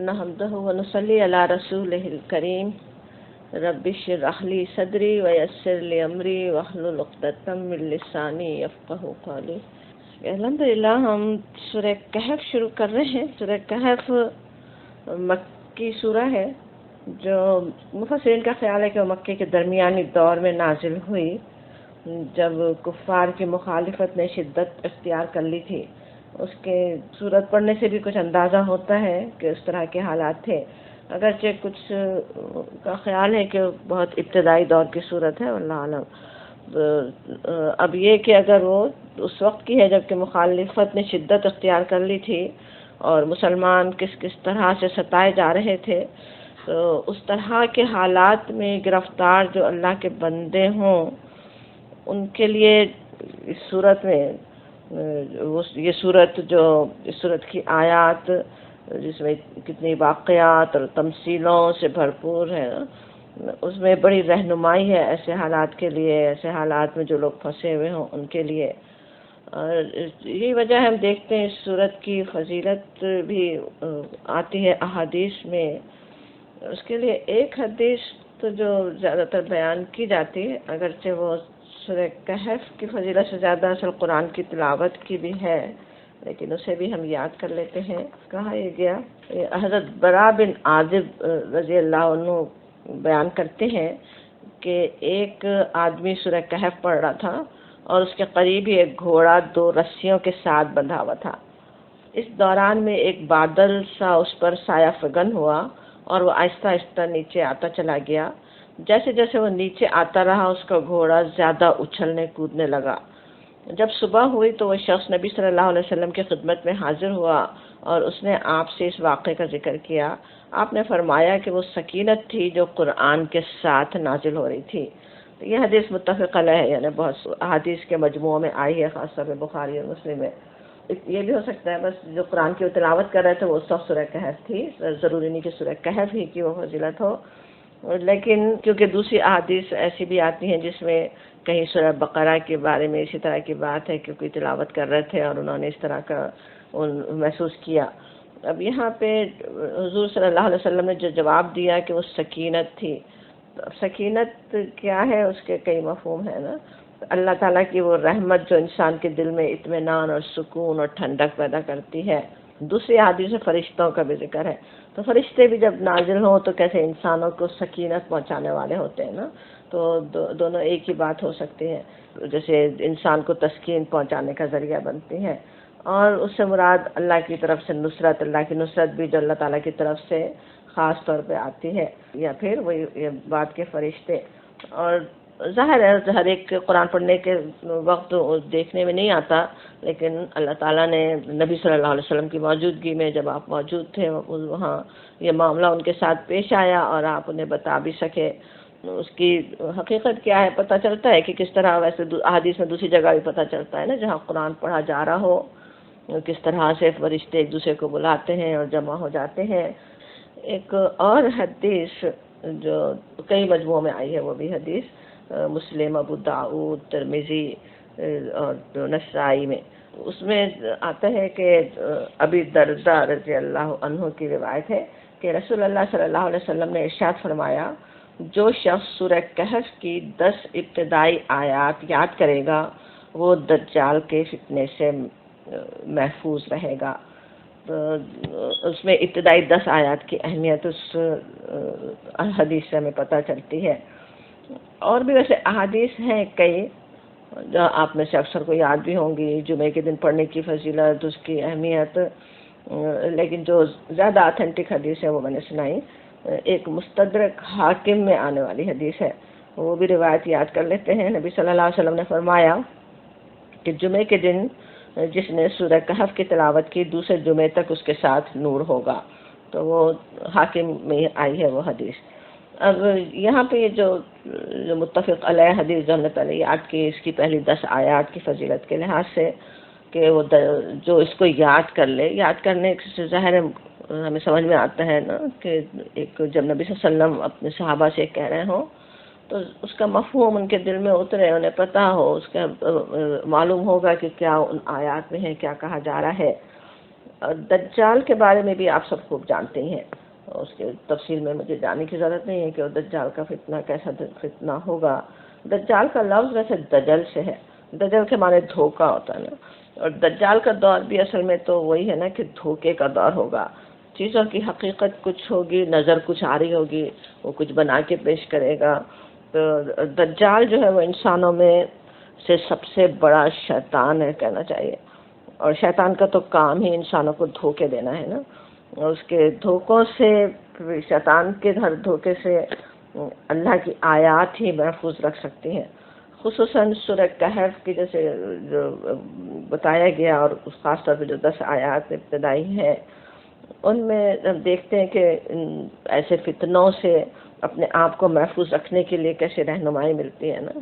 نحمده ونصلي على رسوله الكريم رب اشرح لي صدري ويسر لي امري واحلل عقدة من لساني يفقهوا قولي۔ الحمدللہ ہم سورہ کہف شروع کر رہے ہیں۔ سورہ کہف مکی سورہ ہے جو مفسرین کا خیال ہے کہ وہ مکے کے درمیانی دور میں نازل ہوئی جب کفار کی مخالفت نے شدت اختیار کر لی تھی۔ اس کے سورت پڑھنے سے بھی کچھ اندازہ ہوتا ہے کہ اس طرح کے حالات تھے، اگرچہ کچھ کا خیال ہے کہ بہت ابتدائی دور کی صورت ہے، واللہ عالم۔ اب یہ کہ اگر وہ اس وقت کی ہے جب کہ مخالفت نے شدت اختیار کر لی تھی اور مسلمان کس طرح سے ستائے جا رہے تھے، تو اس طرح کے حالات میں گرفتار جو اللہ کے بندے ہوں ان کے لیے اس صورت میں یہ صورت جو اس صورت کی آیات جس میں کتنی واقعات اور تمثیلوں سے بھرپور ہے، اس میں بڑی رہنمائی ہے ایسے حالات کے لیے، ایسے حالات میں جو لوگ پھنسے ہوئے ہوں ان کے لیے۔ اور یہی وجہ ہم دیکھتے ہیں اس صورت کی فضیلت بھی آتی ہے احادیث میں۔ اس کے لیے ایک حدیث تو جو زیادہ تر بیان کی جاتی ہے، اگرچہ وہ سورہ کہف کی فضیلت سے زیادہ اصل قرآن کی تلاوت کی بھی ہے، لیکن اسے بھی ہم یاد کر لیتے ہیں۔ کہا یہ گیا، حضرت براء بن عازب رضی اللہ عنہ بیان کرتے ہیں کہ ایک آدمی سورہ کہف پڑھ رہا تھا اور اس کے قریب ہی ایک گھوڑا 2 رسیوں کے ساتھ بندھا ہوا تھا۔ اس دوران میں ایک بادل سا اس پر سایہ فگن ہوا اور وہ آہستہ آہستہ نیچے آتا چلا گیا۔ جیسے جیسے وہ نیچے آتا رہا اس کا گھوڑا زیادہ اچھلنے کودنے لگا۔ جب صبح ہوئی تو وہ شخص نبی صلی اللہ علیہ وسلم کی خدمت میں حاضر ہوا اور اس نے آپ سے اس واقعے کا ذکر کیا۔ آپ نے فرمایا کہ وہ سکینت تھی جو قرآن کے ساتھ نازل ہو رہی تھی۔ یہ حدیث متفق علیہ ہے، یعنی بہت احادیث کے مجموعوں میں آئی ہے، خاص طور پہ بخاری اور مسلم میں۔ یہ بھی ہو سکتا ہے بس جو قرآن کی تلاوت کر رہے تھے وہ اس وقت سورہ کہف تھی، ضروری نہیں کہ سورہ کہف ہی کی وہ فضیلت ہو، لیکن کیونکہ دوسری احادیث ایسی بھی آتی ہیں جس میں کہیں سورہ بقرہ کے بارے میں اسی طرح کی بات ہے کہ کوئی تلاوت کر رہے تھے اور انہوں نے اس طرح کا محسوس کیا۔ اب یہاں پہ حضور صلی اللہ علیہ وسلم نے جو جواب دیا کہ وہ سکینت تھی، اب سکینت کیا ہے اس کے کئی مفہوم ہیں نا۔ اللہ تعالیٰ کی وہ رحمت جو انسان کے دل میں اطمینان اور سکون اور ٹھنڈک پیدا کرتی ہے۔ دوسری حدیث میں فرشتوں کا بھی ذکر ہے، تو فرشتے بھی جب نازل ہوں تو کیسے انسانوں کو سکینت پہنچانے والے ہوتے ہیں نا، تو دونوں ایک ہی بات ہو سکتی ہے، جیسے انسان کو تسکین پہنچانے کا ذریعہ بنتی ہیں۔ اور اس سے مراد اللہ کی طرف سے نصرت، اللہ کی نصرت بھی جو اللہ تعالیٰ کی طرف سے خاص طور پہ آتی ہے، یا پھر وہ یہ بات کے فرشتے۔ اور ظاہر ہے ہر ایک قرآن پڑھنے کے وقت دیکھنے میں نہیں آتا، لیکن اللہ تعالیٰ نے نبی صلی اللہ علیہ وسلم کی موجودگی میں جب آپ موجود تھے وہاں یہ معاملہ ان کے ساتھ پیش آیا اور آپ انہیں بتا بھی سکے۔ اس کی حقیقت کیا ہے پتہ چلتا ہے کہ کس طرح، ویسے احادیث میں دوسری جگہ بھی پتہ چلتا ہے نا، جہاں قرآن پڑھا جا رہا ہو کس طرح سے فرشتے ایک دوسرے کو بلاتے ہیں اور جمع ہو جاتے ہیں۔ ایک اور حدیث جو کئی مجموعوں میں آئی ہے، وہ بھی حدیث مسلم، ابو داؤد، ترمذی اور نسائی میں، اس میں آتا ہے کہ ابی درداء رضی اللہ عنہ کی روایت ہے کہ رسول اللہ صلی اللہ علیہ وسلم نے ارشاد فرمایا، جو شخص سورہ کہف کی 10 ابتدائی آیات یاد کرے گا وہ دجال کے فتنے سے محفوظ رہے گا۔ تو اس میں ابتدائی 10 آیات کی اہمیت اس حدیث سے ہمیں پتہ چلتی ہے۔ اور بھی ویسے احادیث ہیں کئی جو آپ میں سے اکثر کو یاد بھی ہوں گی، جمعے کے دن پڑھنے کی فضیلت، اس کی اہمیت، لیکن جو زیادہ آتھینٹک حدیث ہے وہ میں نے سنائی۔ ایک مستدرک حاکم میں آنے والی حدیث ہے، وہ بھی روایت یاد کر لیتے ہیں۔ نبی صلی اللہ علیہ وسلم نے فرمایا کہ جمعے کے دن جس نے سورہ کہف کی تلاوت کی دوسرے جمعے تک اس کے ساتھ نور ہوگا، تو وہ حاکم میں آئی ہے وہ حدیث۔ اب یہاں پہ جو متفق علیہ حدیث جو ہم نے پہلے یاد کی، اس کی پہلی 10 آیات کی فضیلت کے لحاظ سے کہ وہ جو اس کو یاد کر لے، یاد کرنے سے ظاہر ہے ہمیں سمجھ میں آتا ہے نا کہ ایک جب نبی صلی اللہ علیہ وسلم اپنے صحابہ سے کہہ رہے ہوں تو اس کا مفہوم ان کے دل میں اترے، انہیں پتہ ہو، اس کا معلوم ہوگا کہ کیا ان آیات میں ہے، کیا کہا جا رہا ہے۔ دجال کے بارے میں بھی آپ سب خوب جانتے ہیں، اس کے تفصیل میں مجھے جانے کی ضرورت نہیں ہے کہ وہ دجال کا فتنہ کیسا فتنہ ہوگا۔ دجال کا لفظ ویسے دجل سے ہے، دجل کے معنی دھوکہ ہوتا ہے نا، اور دجال کا دور بھی اصل میں تو وہی ہے نا کہ دھوکے کا دور ہوگا، چیزوں کی حقیقت کچھ ہوگی، نظر کچھ آ رہی ہوگی، وہ کچھ بنا کے پیش کرے گا۔ تو دجال جو ہے وہ انسانوں میں سے سب سے بڑا شیطان ہے کہنا چاہیے، اور شیطان کا تو کام ہی انسانوں کو دھوکے دینا ہے نا، اور اس کے دھوکوں سے، شیطان کے ہر دھوکے سے اللہ کی آیات ہی محفوظ رکھ سکتی ہیں، خصوصاً سورہ کہف کی جیسے جو بتایا گیا، اور خاص طور پہ جو 10 آیات ابتدائی ہیں ان میں ہم دیکھتے ہیں کہ ایسے فتنوں سے اپنے آپ کو محفوظ رکھنے کے لیے کیسے رہنمائی ملتی ہے نا۔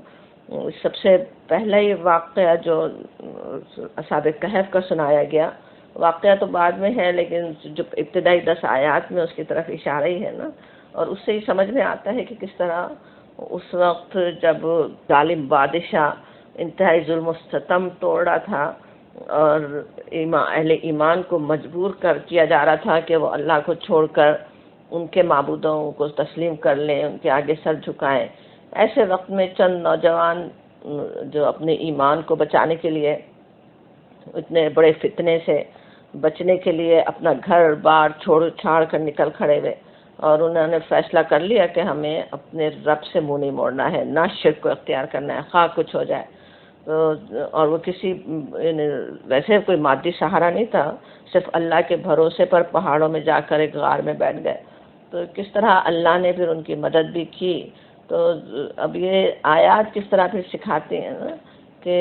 سب سے پہلا یہ واقعہ جو اصحاب کہف کا سنایا گیا، واقعہ تو بعد میں ہے لیکن جو ابتدائی 10 آیات میں اس کی طرف اشارہ ہی ہے نا، اور اس سے ہی سمجھ میں آتا ہے کہ کس طرح اس وقت جب ظالم بادشاہ انتہائی ظلم و ستم توڑ رہا تھا، اور اہل ایمان کو مجبور کیا جا رہا تھا کہ وہ اللہ کو چھوڑ کر ان کے معبودوں کو تسلیم کر لیں، ان کے آگے سر جھکائیں، ایسے وقت میں چند نوجوان جو اپنے ایمان کو بچانے کے لیے، اتنے بڑے فتنے سے بچنے کے لیے اپنا گھر بار چھاڑ کر نکل کھڑے ہوئے، اور انہوں نے فیصلہ کر لیا کہ ہمیں اپنے رب سے منہ نہیں موڑنا ہے، نہ شرک کو اختیار کرنا ہے خواہ کچھ ہو جائے۔ اور وہ کسی ویسے کوئی مادی سہارا نہیں تھا، صرف اللہ کے بھروسے پر پہاڑوں میں جا کر ایک غار میں بیٹھ گئے۔ تو کس طرح اللہ نے پھر ان کی مدد بھی کی۔ تو اب یہ آیات کس طرح پھر سکھاتے ہیں نا کہ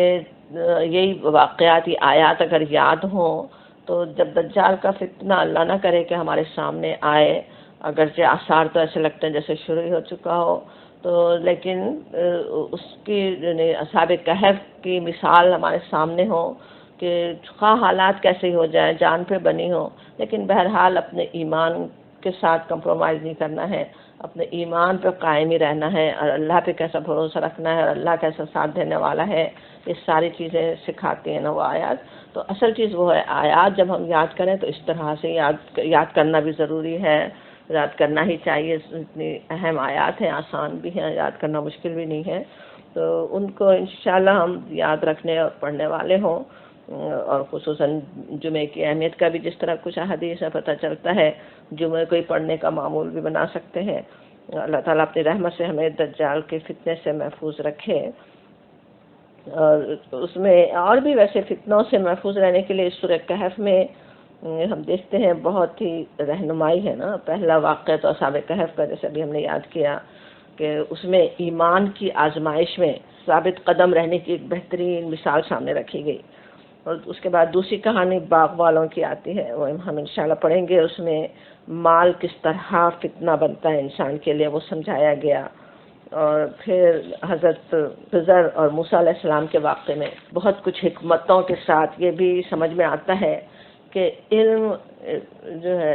یہی واقعات، یہ آیات اگر یاد ہوں تو جب دجال کا فتنہ اللہ نہ کرے کہ ہمارے سامنے آئے، اگرچہ آثار تو ایسے لگتے ہیں جیسے شروع ہی ہو چکا ہو، تو لیکن اس کی اصحاب کہف کی مثال ہمارے سامنے ہو کہ خواہ حالات کیسے ہی ہو جائیں، جان پہ بنی ہو، لیکن بہرحال اپنے ایمان کے ساتھ کمپرومائز نہیں کرنا ہے، اپنے ایمان پہ قائم ہی رہنا ہے، اور اللہ پہ کیسا بھروسہ رکھنا ہے، اور اللہ کیسا ساتھ دینے والا ہے، یہ ساری چیزیں سکھاتی ہیں نا وہ آیات۔ تو اصل چیز وہ ہے، آیات جب ہم یاد کریں تو اس طرح سے یاد کرنا بھی ضروری ہے، یاد کرنا ہی چاہیے، اتنی اہم آیات ہیں، آسان بھی ہیں، یاد کرنا مشکل بھی نہیں ہے، تو ان کو انشاءاللہ ہم یاد رکھنے اور پڑھنے والے ہوں، اور خصوصاً جمعے کی اہمیت کا بھی جس طرح کچھ احادیث سے پتہ چلتا ہے، جمعے کو ہی پڑھنے کا معمول بھی بنا سکتے ہیں۔ اللہ تعالیٰ اپنی رحمت سے ہمیں دجال کے فتنے سے محفوظ رکھے، اور اس میں اور بھی ویسے فتنوں سے محفوظ رہنے کے لیے سورہ کہف میں ہم دیکھتے ہیں بہت ہی رہنمائی ہے نا۔ پہلا واقعہ تو اصحاب کہف کا جیسے ابھی ہم نے یاد کیا کہ اس میں ایمان کی آزمائش میں ثابت قدم رہنے کی ایک بہترین مثال سامنے رکھی گئی، اور اس کے بعد دوسری کہانی باغ والوں کی آتی ہے، وہ ہم انشاءاللہ پڑھیں گے۔ اس میں مال کس طرح فتنہ بنتا ہے انسان کے لیے وہ سمجھایا گیا، اور پھر حضرت خضر اور موسیٰ علیہ السلام کے واقعے میں بہت کچھ حکمتوں کے ساتھ یہ بھی سمجھ میں آتا ہے کہ علم جو ہے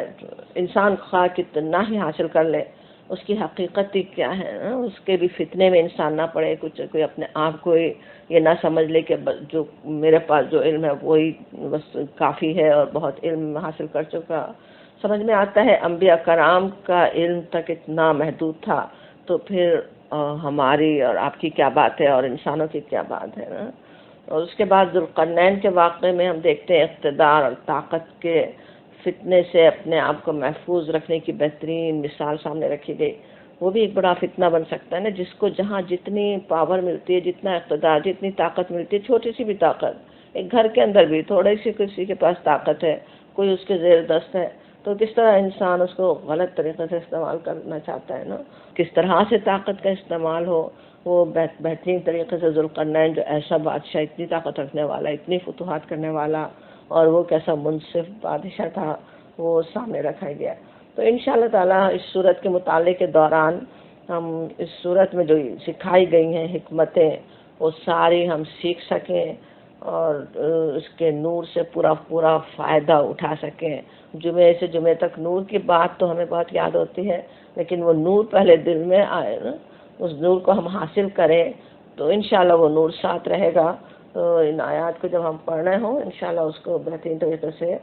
انسان خواہ کتنا ہی حاصل کر لے، اس کی حقیقت ہی کیا ہے، اس کے بھی فتنے میں انسان نہ پڑے، کوئی اپنے آپ کو یہ نہ سمجھ لے کہ جو میرے پاس جو علم ہے وہی بس کافی ہے اور بہت علم حاصل کر چکا۔ سمجھ میں آتا ہے انبیاء کرام کا علم تک اتنا محدود تھا، تو پھر ہماری اور آپ کی کیا بات ہے، اور انسانوں کی کیا بات ہے نا۔ اور اس کے بعد ذوالقرنین کے واقعے میں ہم دیکھتے ہیں اقتدار اور طاقت کے فتنے سے اپنے آپ کو محفوظ رکھنے کی بہترین مثال سامنے رکھی گئی۔ وہ بھی ایک بڑا فتنہ بن سکتا ہے نا، جس کو جہاں جتنی پاور ملتی ہے، جتنا اقتدار، جتنی طاقت ملتی ہے، چھوٹی سی بھی طاقت، ایک گھر کے اندر بھی تھوڑی سی کسی کے پاس طاقت ہے، کوئی اس کے زیر دست ہے، تو کس طرح انسان اس کو غلط طریقے سے استعمال کرنا چاہتا ہے نا، کس طرح سے طاقت کا استعمال ہو۔ وہ بہترین طریقے سے ذوالقرنین جو ایسا بادشاہ، اتنی طاقت رکھنے والا، اتنی فتوحات کرنے والا، اور وہ کیسا منصف بادشاہ تھا، وہ سامنے رکھا گیا۔ تو انشاءاللہ تعالیٰ اس صورت کے مطالعے کے دوران ہم اس صورت میں جو سکھائی گئی ہیں حکمتیں وہ ساری ہم سیکھ سکیں، اور اس کے نور سے پورا فائدہ اٹھا سکیں۔ جمعے سے جمعے تک نور کی بات تو ہمیں بہت یاد ہوتی ہے، لیکن وہ نور پہلے دل میں آئے نا، اس نور کو ہم حاصل کریں تو انشاءاللہ وہ نور ساتھ رہے گا۔ تو ان آیات کو جب ہم پڑھ رہے ہوں انشاءاللہ اس کو بہترین طریقے سے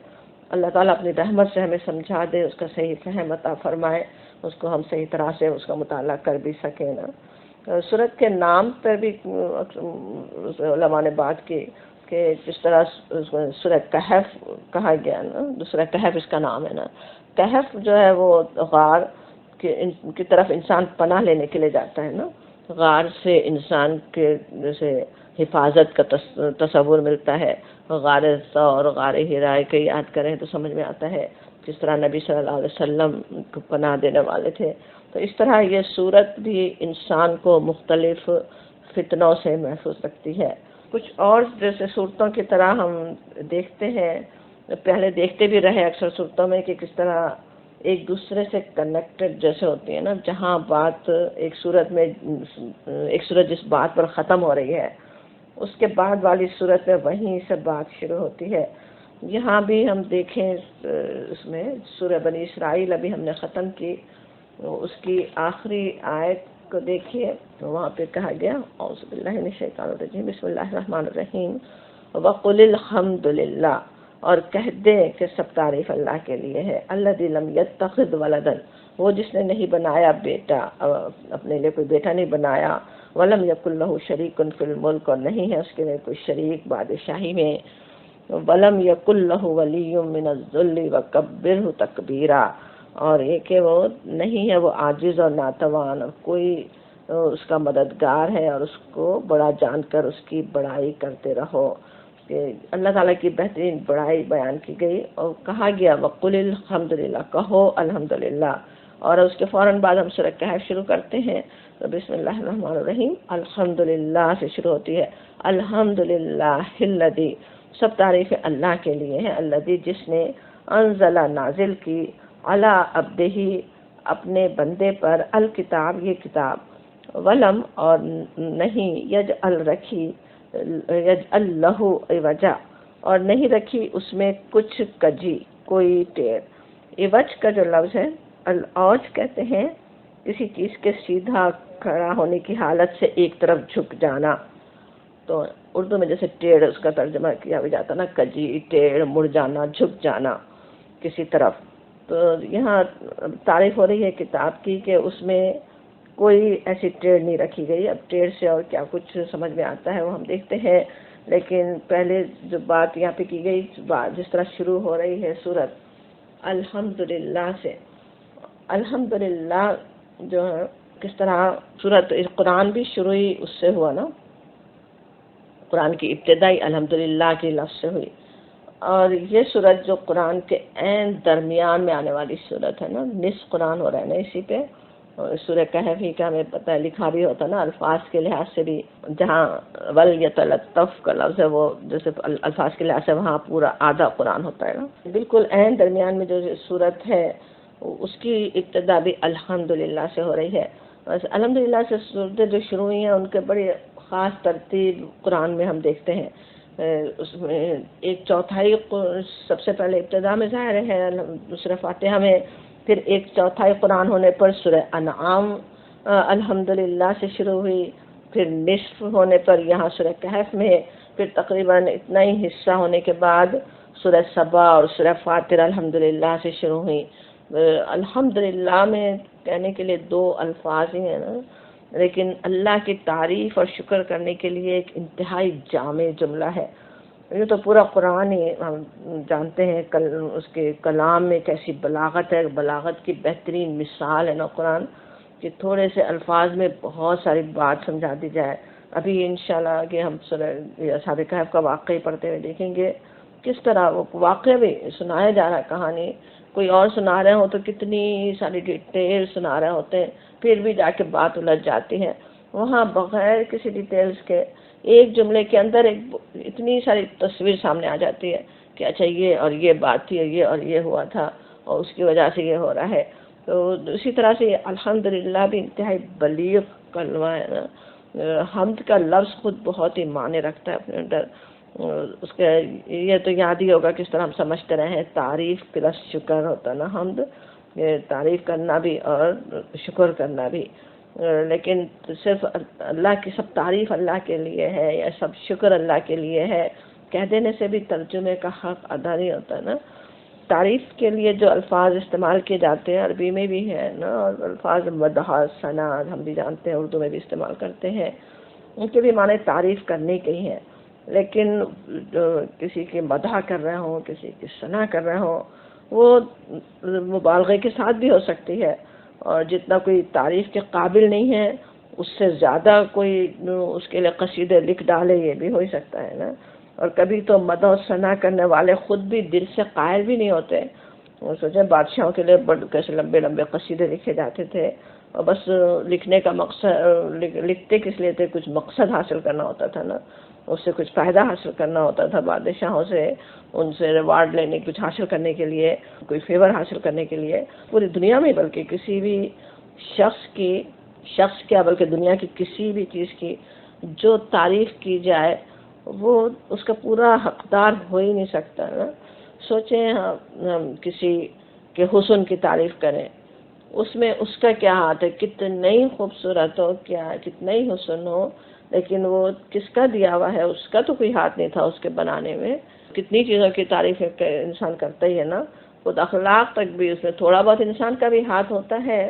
اللہ تعالیٰ اپنی رحمت سے ہمیں سمجھا دے، اس کا صحیح فہم عطا فرمائے، اس کو ہم صحیح طرح سے اس کا مطالعہ کر بھی سکیں نا۔ سورت کے نام پر بھی علماء نے بات کی کہ جس طرح سورہ کہف کہا گیا نا، دوسرا کہف اس کا نام ہے نا۔ کہف جو ہے وہ غار کی طرف انسان پناہ لینے کے لیے جاتا ہے نا، غار سے انسان کے جیسے حفاظت کا تصور ملتا ہے۔ غار ثور، غار حراء کے یاد کریں تو سمجھ میں آتا ہے کس طرح نبی صلی اللہ علیہ وسلم کو پناہ دینے والے تھے۔ تو اس طرح یہ سورت بھی انسان کو مختلف فتنوں سے محفوظ رکھتی ہے۔ کچھ اور جیسے صورتوں کی طرح ہم دیکھتے ہیں، پہلے دیکھتے بھی رہے اکثر صورتوں میں کہ کس طرح ایک دوسرے سے کنیکٹڈ جیسے ہوتی ہے نا، جہاں بات ایک صورت میں ایک صورت جس بات پر ختم ہو رہی ہے اس کے بعد والی صورت میں وہیں سے بات شروع ہوتی ہے۔ یہاں بھی ہم دیکھیں اس میں سورہ بنی اسرائیل ابھی ہم نے ختم کی، اس کی آخری آیت کو دیکھیے، وہاں پہ کہا گیا اعوذ باللہ من الشیطان الرجیم بسم اللہ الرحمن الرحیم وقل الحمد للہ، اور کہہ دے کہ سب تعریف اللہ کے لیے ہے، الذی لم یتخذ ولدا، وہ جس نے نہیں بنایا بیٹا، اپنے لیے کوئی بیٹا نہیں بنایا، ولم یکن لہ شریک فی الملک، اور نہیں ہے اس کے لیے کوئی شریک بادشاہی میں، ولم یکن لہ ولی من الذل وکبرہ تکبیرا، اور یہ کہ وہ نہیں ہے وہ عاجز اور ناتوان، اور کوئی اس کا مددگار ہے، اور اس کو بڑا جان کر اس کی بڑائی کرتے رہو۔ کہ اللہ تعالیٰ کی بہترین بڑائی بیان کی گئی اور کہا گیا وقل الحمدللہ، کہو الحمدللہ، اور اس کے فوراً بعد ہم سورہ کہف شروع کرتے ہیں تو بسم اللہ الرحمن الرحیم الحمدللہ سے شروع ہوتی ہے۔ الحمدللہ الذی، سب تعریف اللہ کے لیے ہے، الذی جس نے انزل نازل کی، علی عبدہ اپنے بندے پر، الکتاب یہ کتاب، ولم اور نہیں، یجعل رکھی، یجعل لہ عوجا، اور نہیں رکھی اس میں کچھ کجی، کوئی ٹیڑھ۔ عوج کا جو لفظ ہے العوج کہتے ہیں کسی چیز کے سیدھا کھڑا ہونے کی حالت سے ایک طرف جھک جانا، تو اردو میں جیسے ٹیڑھ اس کا ترجمہ کیا بھی جاتا نا، کجی، ٹیڑھ، مڑ جانا، جھک جانا کسی طرف۔ تو یہاں تعریف ہو رہی ہے کتاب کی کہ اس میں کوئی ایسی ٹیڑھ نہیں رکھی گئی۔ اب ٹیڑھ سے اور کیا کچھ سمجھ میں آتا ہے وہ ہم دیکھتے ہیں، لیکن پہلے جو بات یہاں پہ کی گئی، جس طرح شروع ہو رہی ہے سورت الحمدللہ سے، الحمدللہ جو ہے کس طرح سورت قرآن بھی شروع ہی اس سے ہوا نا، قرآن کی ابتدائی الحمدللہ کے لفظ سے ہوئی، اور یہ سورت جو قرآن کے عین درمیان میں آنے والی سورت ہے نا، نصف قرآن ہو رہا ہے نا اسی پہ، اور سورہ کہف ہی کا ہمیں پتہ ہے لکھا بھی ہوتا نا الفاظ کے لحاظ سے بھی، جہاں ولیتلطف کا لفظ ہے وہ جیسے الفاظ کے لحاظ سے وہاں پورا آدھا قرآن ہوتا ہے نا، بالکل عین درمیان میں جو سورت ہے اس کی ابتدا بھی الحمدللہ سے ہو رہی ہے۔ الحمدللہ سے صورتیں جو شروع ہوئی ہیں ان کے بڑی خاص ترتیب قرآن میں ہم دیکھتے ہیں، اس میں ایک چوتھائی سب سے پہلے ابتدا میں ظاہر ہے سورہ فاتحہ میں، پھر ایک چوتھائی قرآن ہونے پر سورہ انعام الحمدللہ سے شروع ہوئی، پھر نصف ہونے پر یہاں سورہ کہف میں، پھر تقریباً اتنا ہی حصہ ہونے کے بعد سورہ سبا اور سورہ فاطر الحمدللہ سے شروع ہوئی۔ الحمدللہ میں کہنے کے لیے دو الفاظ ہی ہیں نا، لیکن اللہ کی تعریف اور شکر کرنے کے لیے ایک انتہائی جامع جملہ ہے۔ یہ تو پورا قرآن ہی ہم جانتے ہیں اس کے کلام میں کیسی بلاغت ہے، بلاغت کی بہترین مثال ہے نا قرآن، کہ تھوڑے سے الفاظ میں بہت ساری بات سمجھا دی جائے۔ ابھی انشاءاللہ کہ ہم سورہ اصحاب کہف کا واقعہ پڑھتے ہوئے دیکھیں گے کس طرح وہ واقعہ بھی سنایا جا رہا ہے، کہانی کوئی اور سنا رہے ہوں تو کتنی ساری ڈیٹیل سنا رہے ہوتے ہیں، پھر بھی جا کے بات الجھ جاتی ہے۔ وہاں بغیر کسی ڈیٹیلز کے ایک جملے کے اندر اتنی ساری تصویر سامنے آ جاتی ہے کہ اچھا یہ اور یہ بات تھی، یہ اور یہ ہوا تھا اور اس کی وجہ سے یہ ہو رہا ہے۔ تو اسی طرح سے الحمدللہ بھی انتہائی بلیغ کلمہ ہے نا، حمد کا لفظ خود بہت ہی معنی رکھتا ہے اپنے اندر۔ اس کا یہ تو یاد ہی ہوگا کس طرح ہم سمجھتے رہے ہیں، تعریف پلس شکر ہوتا نا حمد، تعریف کرنا بھی اور شکر کرنا بھی، لیکن صرف اللہ کی سب تعریف اللہ کے لیے ہے یا سب شکر اللہ کے لیے ہے کہہ دینے سے بھی ترجمے کا حق ادا نہیں ہوتا نا۔ تعریف کے لیے جو الفاظ استعمال کیے جاتے ہیں عربی میں بھی ہے نا، اور الفاظ مدح ثنا ہم بھی جانتے ہیں اردو میں بھی استعمال کرتے ہیں، ان کے بھی معنی تعریف کرنے کے ہی ہیں، لیکن جو کسی کی مدح کر رہے ہوں، کسی کی ثنا کر رہے ہوں، وہ مبالغے کے ساتھ بھی ہو سکتی ہے، اور جتنا کوئی تعریف کے قابل نہیں ہے اس سے زیادہ کوئی اس کے لیے قصیدے لکھ ڈالے، یہ بھی ہو ہی سکتا ہے نا۔ اور کبھی تو مدح و ثنا کرنے والے خود بھی دل سے قائل بھی نہیں ہوتے، وہ سوچیں بادشاہوں کے لیے کیسے لمبے لمبے قصیدے لکھے جاتے تھے، اور بس لکھنے کا مقصد، لکھتے کس لیے تھے، کچھ مقصد حاصل کرنا ہوتا تھا نا، اس سے کچھ فائدہ حاصل کرنا ہوتا تھا بادشاہوں سے، ان سے ریوارڈ لینے، کچھ حاصل کرنے کے لیے، کوئی فیور حاصل کرنے کے لیے، پوری دنیا میں بلکہ کسی بھی شخص کیا بلکہ دنیا کی کسی بھی چیز کی جو تعریف کی جائے وہ اس کا پورا حقدار ہو ہی نہیں سکتا نا۔ سوچیں ہم کسی کے حسن کی تعریف کریں، اس میں اس کا کیا ہاتھ ہے، کتنا ہی خوبصورت ہو، کیا کتنا ہی حسن ہو، لیکن وہ کس کا دیا ہوا ہے، اس کا تو کوئی ہاتھ نہیں تھا اس کے بنانے میں۔ کتنی چیزوں کی تعریف انسان کرتا ہی ہے نا، خود اخلاق تک بھی اس میں تھوڑا بہت انسان کا بھی ہاتھ ہوتا ہے،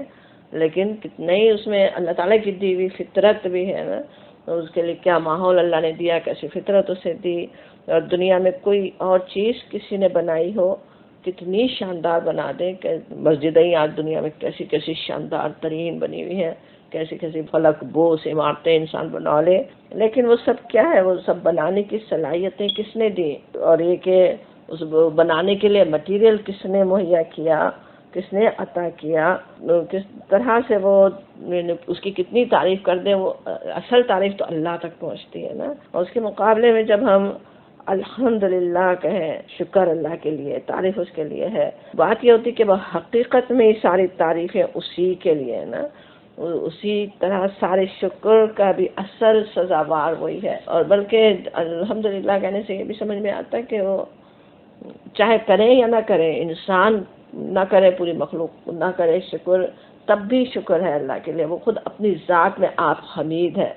لیکن کتنا ہی اس میں اللہ تعالیٰ کی دی ہوئی فطرت بھی ہے نا، اس کے لیے کیا ماحول اللہ نے دیا، کیسی فطرت اسے دی، اور دنیا میں کوئی اور چیز کسی نے بنائی ہو کتنی شاندار بنا دیں، کہ مسجدیں آج دنیا میں کیسی کیسی شاندار ترین بنی ہوئی ہیں، کیسی کیسی فلک بوس عمارتیں انسان بنا لے، لیکن وہ سب کیا ہے، وہ سب بنانے کی صلاحیتیں کس نے دی، اور یہ کہ اس بنانے کے لیے مٹیریل کس نے مہیا کیا، کس نے عطا کیا، کس طرح سے وہ اس کی کتنی تعریف کر دیں، وہ اصل تعریف تو اللہ تک پہنچتی ہے نا۔ اور اس کے مقابلے میں جب ہم الحمدللہ کہیں، شکر اللہ کے لیے، تعریف اس کے لیے ہے، بات یہ ہوتی کہ وہ حقیقت میں ساری تعریفیں اسی کے لیے ہے نا، اسی طرح سارے شکر کا بھی اصل سزاوار وہی ہے۔ اور بلکہ الحمدللہ کہنے سے یہ بھی سمجھ میں آتا ہے کہ وہ چاہے کریں یا نہ کریں، انسان نہ کرے، پوری مخلوق نہ کرے شکر، تب بھی شکر ہے اللہ کے لیے، وہ خود اپنی ذات میں آپ حمید ہے،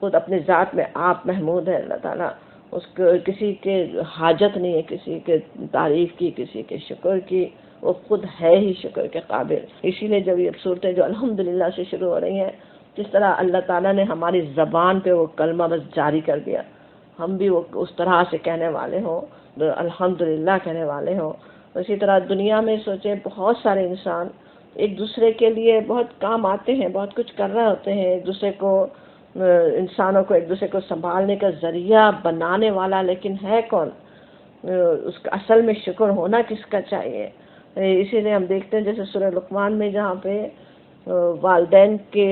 خود اپنی ذات میں آپ محمود ہے اللہ تعالیٰ، اس کو کسی کے حاجت نہیں ہے کسی کے تعریف کی، کسی کے شکر کی، وہ خود ہے ہی شکر کے قابل۔ اسی لیے جب یہ صورتیں جو الحمدللہ سے شروع ہو رہی ہیں، جس طرح اللہ تعالیٰ نے ہماری زبان پہ وہ کلمہ بس جاری کر دیا، ہم بھی وہ اس طرح سے کہنے والے ہوں، الحمدللہ کہنے والے ہوں۔ اسی طرح دنیا میں سوچیں بہت سارے انسان ایک دوسرے کے لیے بہت کام آتے ہیں، بہت کچھ کر رہے ہوتے ہیں، ایک دوسرے کو، انسانوں کو ایک دوسرے کو سنبھالنے کا ذریعہ بنانے والا، لیکن ہے کون، اس کا اصل میں شکر ہونا کس کا چاہیے۔ اسی لیے ہم دیکھتے ہیں جیسے سورہ لقمان میں جہاں پہ والدین کی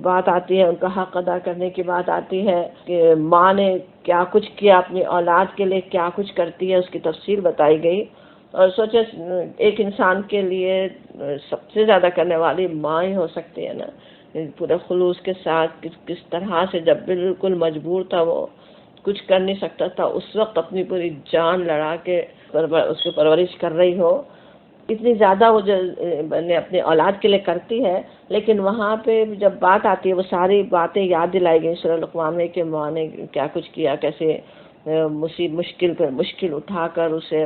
بات آتی ہے، ان کا حق ادا کرنے کی بات آتی ہے کہ ماں نے کیا کچھ کیا اپنی اولاد کے لیے، کیا کچھ کرتی ہے، اس کی تفصیل بتائی گئی۔ اور سوچے ایک انسان کے لیے سب سے زیادہ کرنے والی ماں ہی ہو سکتی ہے نا، پورے خلوص کے ساتھ کس طرح سے جب بالکل مجبور تھا، وہ کچھ کر نہیں سکتا تھا، اس وقت اپنی پوری جان لڑا کے اس کی پرورش کر رہی ہو، اتنی زیادہ وہ جو اپنے اولاد کے لیے کرتی ہے، لیکن وہاں پہ جب بات آتی ہے وہ ساری باتیں یاد دلائی گئی سورہ لقمان میں کہ ماں نے کیا کچھ کیا، کیسے مشکل پر مشکل اٹھا کر اسے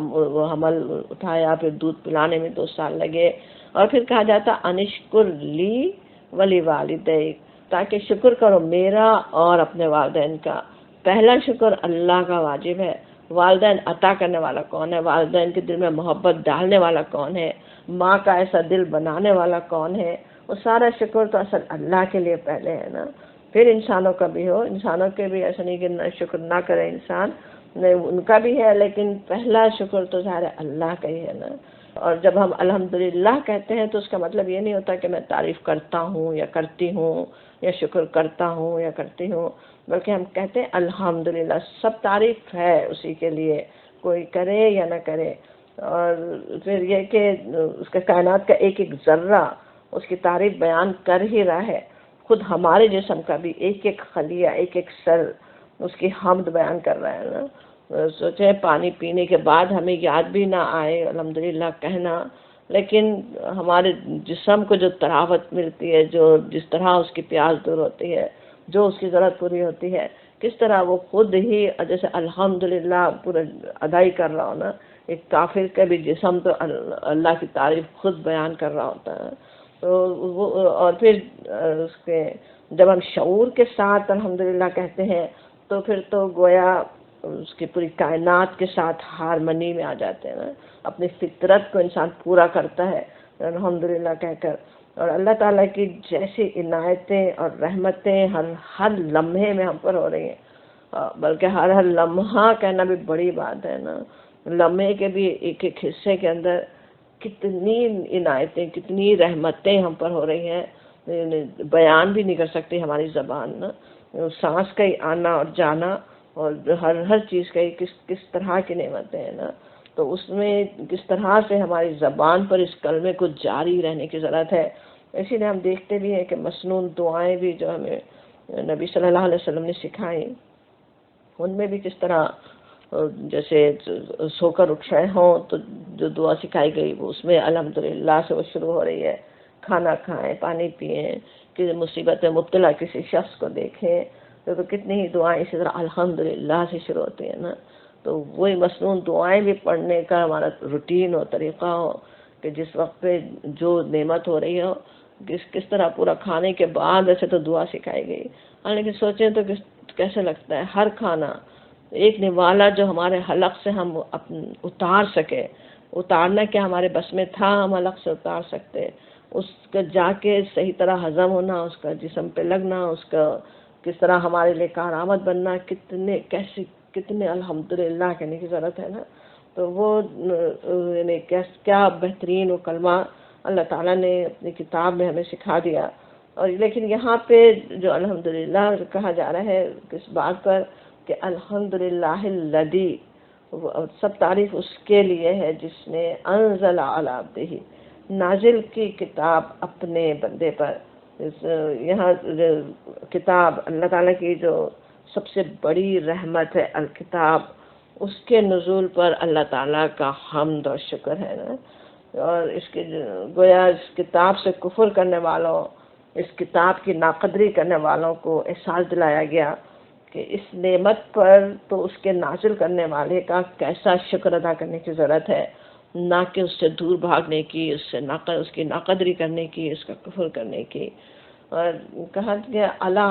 وہ حمل اٹھایا، پھر دودھ پلانے میں 2 سال لگے، اور پھر کہا جاتا انشکر لی ولی والدیک، تاکہ شکر کرو میرا اور اپنے والدین کا۔ پہلا شکر اللہ کا واجب ہے، والدین عطا کرنے والا کون ہے، والدین کے دل میں محبت ڈالنے والا کون ہے، ماں کا ایسا دل بنانے والا کون ہے، وہ سارا شکر تو اصل اللہ کے لیے پہلے ہے نا، پھر انسانوں کا بھی ہو، انسانوں کے بھی ایسا نہیں کہ شکر نہ کرے انسان، نہیں ان کا بھی ہے، لیکن پہلا شکر تو ظاہر اللہ کا ہی ہے نا۔ اور جب ہم الحمدللہ کہتے ہیں تو اس کا مطلب یہ نہیں ہوتا کہ میں تعریف کرتا ہوں یا کرتی ہوں یا شکر کرتا ہوں یا کرتی ہوں، بلکہ ہم کہتے ہیں الحمدللہ، سب تعریف ہے اسی کے لیے، کوئی کرے یا نہ کرے۔ اور پھر یہ کہ اس کے کائنات کا ایک ایک ذرہ اس کی تعریف بیان کر ہی رہا ہے، خود ہمارے جسم کا بھی ایک ایک خلیہ، ایک ایک سیل اس کی حمد بیان کر رہا ہے نا۔ سوچیں پانی پینے کے بعد ہمیں یاد بھی نہ آئے الحمدللہ کہنا، لیکن ہمارے جسم کو جو تراوت ملتی ہے، جو جس طرح اس کی پیاس دور ہوتی ہے، جو اس کی ضرورت پوری ہوتی ہے، کس طرح وہ خود ہی جیسے الحمدللہ پورا ادائی کر رہا ہو نا، ایک کافر کا بھی جسم تو اللہ کی تعریف خود بیان کر رہا ہوتا ہے، تو وہ اور پھر اس کے جب ہم شعور کے ساتھ الحمدللہ کہتے ہیں تو پھر تو گویا اس کی پوری کائنات کے ساتھ ہارمنی میں آ جاتے ہیں نا، اپنی فطرت کو انسان پورا کرتا ہے الحمدللہ کہہ کر. اور اللہ تعالیٰ کی جیسی عنایتیں اور رحمتیں ہر لمحے میں ہم پر ہو رہی ہیں، بلکہ ہر لمحہ کہنا بھی بڑی بات ہے نا. لمحے کے بھی ایک ایک حصے کے اندر کتنی عنایتیں، کتنی رحمتیں ہم پر ہو رہی ہیں، بیان بھی نہیں کر سکتی ہماری زبان نا. سانس کا ہی آنا اور جانا اور ہر چیز کا ہی کس طرح کی نعمتیں ہیں نا. تو اس میں کس طرح سے ہماری زبان پر اس کلمے کو جاری رہنے کی ضرورت ہے. اسی لیے ہم دیکھتے بھی ہیں کہ مسنون دعائیں بھی جو ہمیں نبی صلی اللہ علیہ وسلم نے سکھائیں، ان میں بھی کس طرح جیسے سو کر اٹھ رہے ہوں تو جو دعا سکھائی گئی وہ اس میں الحمدللہ سے وہ شروع ہو رہی ہے. کھانا کھائیں، پانی پئیں، کہ مصیبت میں مبتلا کسی شخص کو دیکھیں تو کتنی ہی دعائیں اسی طرح الحمدللہ سے شروع ہوتی ہیں نا. تو وہی مسنون دعائیں بھی پڑھنے کا ہمارا روٹین ہو، طریقہ ہو کہ جس وقت پہ جو نعمت ہو رہی ہو کس طرح پورا کھانے کے بعد ایسے تو دعا سکھائی گئی. لیکن سوچیں تو کیسے لگتا ہے ہر کھانا ایک نوالا جو ہمارے حلق سے ہم اتار سکے، اتارنا کیا ہمارے بس میں تھا ہم حلق سے اتار سکتے، اس کا جا کے صحیح طرح ہضم ہونا، اس کا جسم پہ لگنا، اس کا کس طرح ہمارے لیے کارآمد بننا، کتنے الحمدللہ کہنے کی ضرورت ہے نا. تو وہ یعنی کیا بہترین وہ کلمہ اللہ تعالیٰ نے اپنی کتاب میں ہمیں سکھا دیا. اور لیکن یہاں پہ جو الحمدللہ کہا جا رہا ہے کس بات پر کہ الحمدللہ الذی، سب تعریف اس کے لیے ہے جس نے انزل علی عبدہ، نازل کی کتاب اپنے بندے پر. یہاں کتاب اللہ تعالیٰ کی جو سب سے بڑی رحمت ہے الکتاب، اس کے نزول پر اللہ تعالیٰ کا حمد و شکر ہے نا. اور اس کے گویا اس کتاب سے کفر کرنے والوں، اس کتاب کی ناقدری کرنے والوں کو احساس دلایا گیا کہ اس نعمت پر تو اس کے نازل کرنے والے کا کیسا شکر ادا کرنے کی ضرورت ہے، نہ کہ اس سے دور بھاگنے کی، اس کی ناقدری کرنے کی، اس کا کفر کرنے کی. اور کہا گیا علی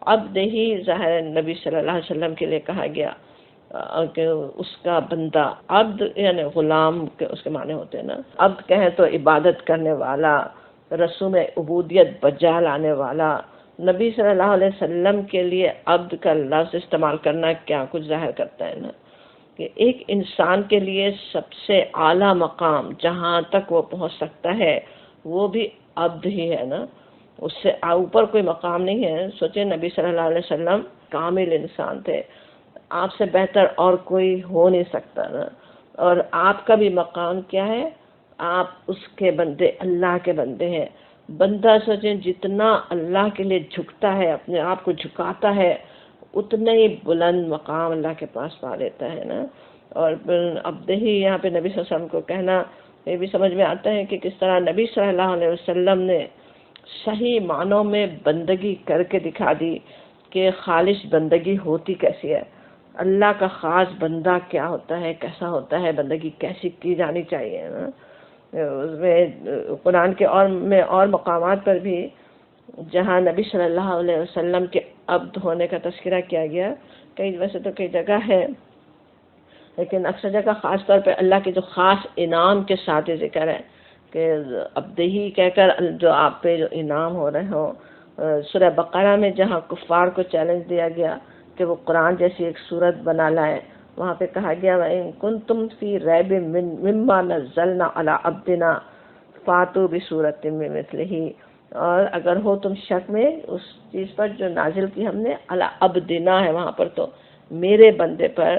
عبدہ، ظاہر نبی صلی اللہ علیہ وسلم کے لیے کہا گیا کہ اس کا بندہ، عبد یعنی غلام کے اس کے معنی ہوتے ہیں نا. عبد کہیں تو عبادت کرنے والا، رسوم عبودیت بجا لانے والا. نبی صلی اللہ علیہ وسلم کے لیے عبد کا لفظ استعمال کرنا کیا کچھ ظاہر کرتا ہے نا، کہ ایک انسان کے لیے سب سے اعلیٰ مقام جہاں تک وہ پہنچ سکتا ہے وہ بھی عبد ہی ہے نا، اس سے اوپر کوئی مقام نہیں ہے. سوچیں نبی صلی اللہ علیہ وسلم کامل انسان تھے، آپ سے بہتر اور کوئی ہو نہیں سکتا نا. اور آپ کا بھی مقام کیا ہے، آپ اس کے بندے، اللہ کے بندے ہیں. بندہ سوچیں جتنا اللہ کے لیے جھکتا ہے، اپنے آپ کو جھکاتا ہے، اتنا ہی بلند مقام اللہ کے پاس پا لیتا ہے نا. اور عبدہ ہی یہاں پہ نبی صلی اللہ علیہ وسلم کو کہنا یہ بھی سمجھ میں آتا ہے کہ کس طرح نبی صلی اللہ علیہ وسلم نے صحیح معنوں میں بندگی کر کے دکھا دی کہ خالص بندگی ہوتی کیسی ہے، اللہ کا خاص بندہ کیا ہوتا ہے، کیسا ہوتا ہے، بندگی کیسی کی جانی چاہیے نا. اس میں قرآن کے اور مقامات پر بھی جہاں نبی صلی اللہ علیہ وسلم کے عبد ہونے کا تذکرہ کیا گیا، ویسے تو کئی جگہ ہے لیکن اکثر جگہ خاص طور پہ اللہ کے جو خاص انعام کے ساتھ ذکر ہے کہ عبدہ ہی کہہ کر جو آپ پہ جو انعام ہو رہے ہوں. سورہ بقرہ میں جہاں کفار کو چیلنج دیا گیا کہ وہ قرآن جیسی ایک صورت بنا لائے، وہاں پہ کہا گیا وَإِن كُنتُمْ فِي رَيْبٍ مِّمَّا نَزَّلْنَا عَلَىٰ عَبْدِنَا فَأْتُوا بِسُورَةٍ مِّن مِّثْلِهِ، اور اگر ہو تم شک میں اس چیز پر جو نازل کی ہم نے علی عبدنا ہے، وہاں پر تو میرے بندے پر،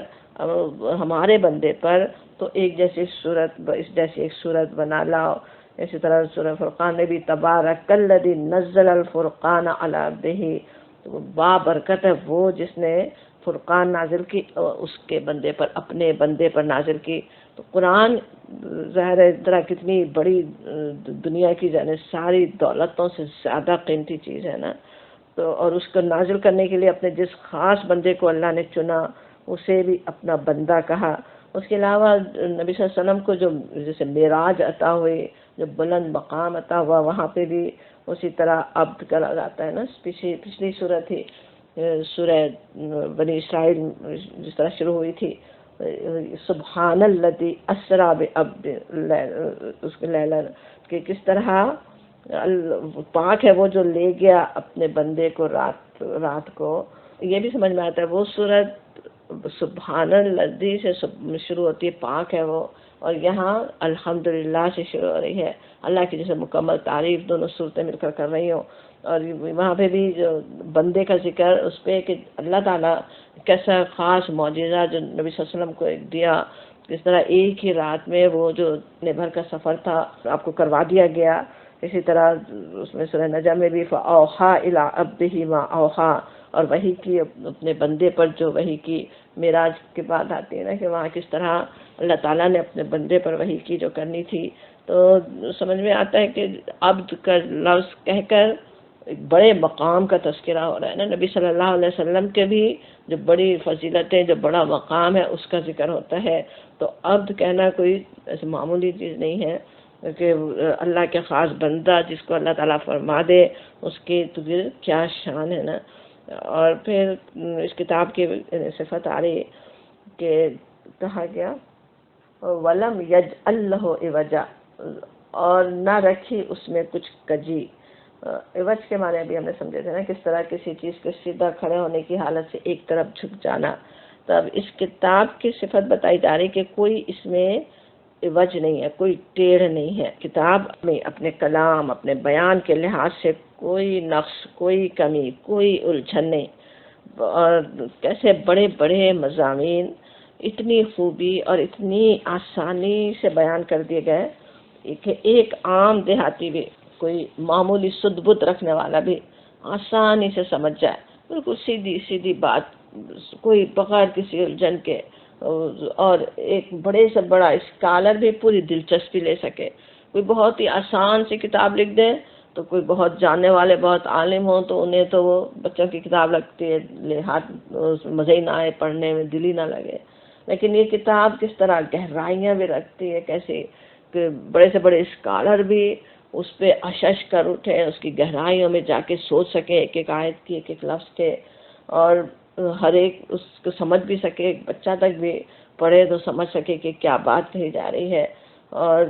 ہمارے بندے پر تو ایک جیسی صورت، اس جیسی ایک صورت بنا لاؤ. اسی طرح سورہ فرقان میں بھی تبارک الذی نزل الفرقان علی عبدہ، بابرکت ہے وہ جس نے فرقان نازل کی اس کے بندے پر، اپنے بندے پر نازل کی. تو قرآن ظاہر ہے طرح کتنی بڑی دنیا کی جانے ساری دولتوں سے زیادہ قیمتی چیز ہے نا. تو اور اس کو نازل کرنے کے لیے اپنے جس خاص بندے کو اللہ نے چنا اسے بھی اپنا بندہ کہا. اس کے علاوہ نبی صلی اللہ علیہ وسلم کو جو جیسے معراج عطا ہوئی، جو بلند مقام عطا ہوا، وہاں پہ بھی اسی طرح عبد کہا جاتا ہے نا. پچھلی صورت تھی سورہ بنی اسرائیل جس طرح شروع ہوئی تھی، سبحان الذی اسریٰ بعبد اس کے لیلا، کہ کس طرح پاک ہے وہ جو لے گیا اپنے بندے کو رات کو. یہ بھی سمجھ میں آتا ہے وہ صورت سبحان الذی سے شروع ہوتی ہے، پاک ہے وہ، اور یہاں الحمدللہ سے شروع ہو رہی ہے، اللہ کی جیسے مکمل تعریف دونوں صورتیں مل کر کر رہی ہوں. اور وہاں پہ بھی جو بندے کا ذکر اس پہ کہ اللہ تعالیٰ کیسا خاص معجزہ جو نبی صلی اللہ علیہ وسلم کو دیا، اس طرح ایک ہی رات میں وہ جو اتنے بھر کا سفر تھا آپ کو کروا دیا گیا. اسی طرح اس میں سورہ نجم میں بھی فَأَوْحَىٰ إِلَىٰ عَبْدِهِ مَا أَوْحَىٰ، اور وحی کی اپنے بندے پر جو وحی کی معراج کے بعد آتی ہے نا کہ وہاں کس طرح اللہ تعالیٰ نے اپنے بندے پر وحی کی جو کرنی تھی. تو سمجھ میں آتا ہے کہ عبد کا لفظ کہہ کر ایک بڑے مقام کا تذکرہ ہو رہا ہے نا. نبی صلی اللہ علیہ وسلم کے بھی جو بڑی فضیلتیں، جو بڑا مقام ہے اس کا ذکر ہوتا ہے. تو عبد کہنا کوئی ایسے معمولی چیز نہیں ہے کہ اللہ کے خاص بندہ جس کو اللہ تعالیٰ فرما دے اس کی تو کیا شان ہے نا. اور پھر اس کتاب کی صفت آ رہی کہ کہا گیا وَلَمْ يَجْعَلْ لَهُ عِوَجًا، اور نہ رکھی اس میں کچھ کجی. عوج کے معنی بھی ہم نے سمجھے تھے نا، کس طرح کسی چیز کے سیدھا کھڑے ہونے کی حالت سے ایک طرف جھک جانا. تو اب اس کتاب کی صفت بتائی جا رہی کہ کوئی اس میں عوج نہیں ہے، کوئی ٹیڑھ نہیں ہے. کتاب میں اپنے کلام، اپنے بیان کے لحاظ سے کوئی نقص، کوئی کمی، کوئی الجھن نہیں. اور کیسے بڑے بڑے مضامین اتنی خوبی اور اتنی آسانی سے بیان کر دیے گئے کہ ایک عام دیہاتی بھی، کوئی معمولی سد بت رکھنے والا بھی آسانی سے سمجھ جائے. بالکل سیدھی سیدھی بات، کوئی بغیر کسی الجھن کے، اور ایک بڑے سے بڑا اسکالر بھی پوری دلچسپی لے سکے. کوئی بہت ہی آسان سی کتاب لکھ دے تو کوئی بہت جاننے والے، بہت عالم ہوں تو انہیں تو وہ بچوں کی کتاب لگتی ہے، ہاتھ مزے ہی نہ آئے پڑھنے میں، دل ہی نہ لگے. لیکن یہ کتاب کس طرح گہرائیاں بھی رکھتی ہے، کیسے کہ بڑے سے بڑے اسکالر بھی اس پہ اشش کر اٹھے، اس کی گہرائیوں میں جا کے سوچ سکے ایک ایک آیت کی، ایک ایک لفظ کے، اور ہر ایک اس کو سمجھ بھی سکے. ایک بچہ تک بھی پڑھے تو سمجھ سکے کہ کیا بات کہی جا رہی ہے. اور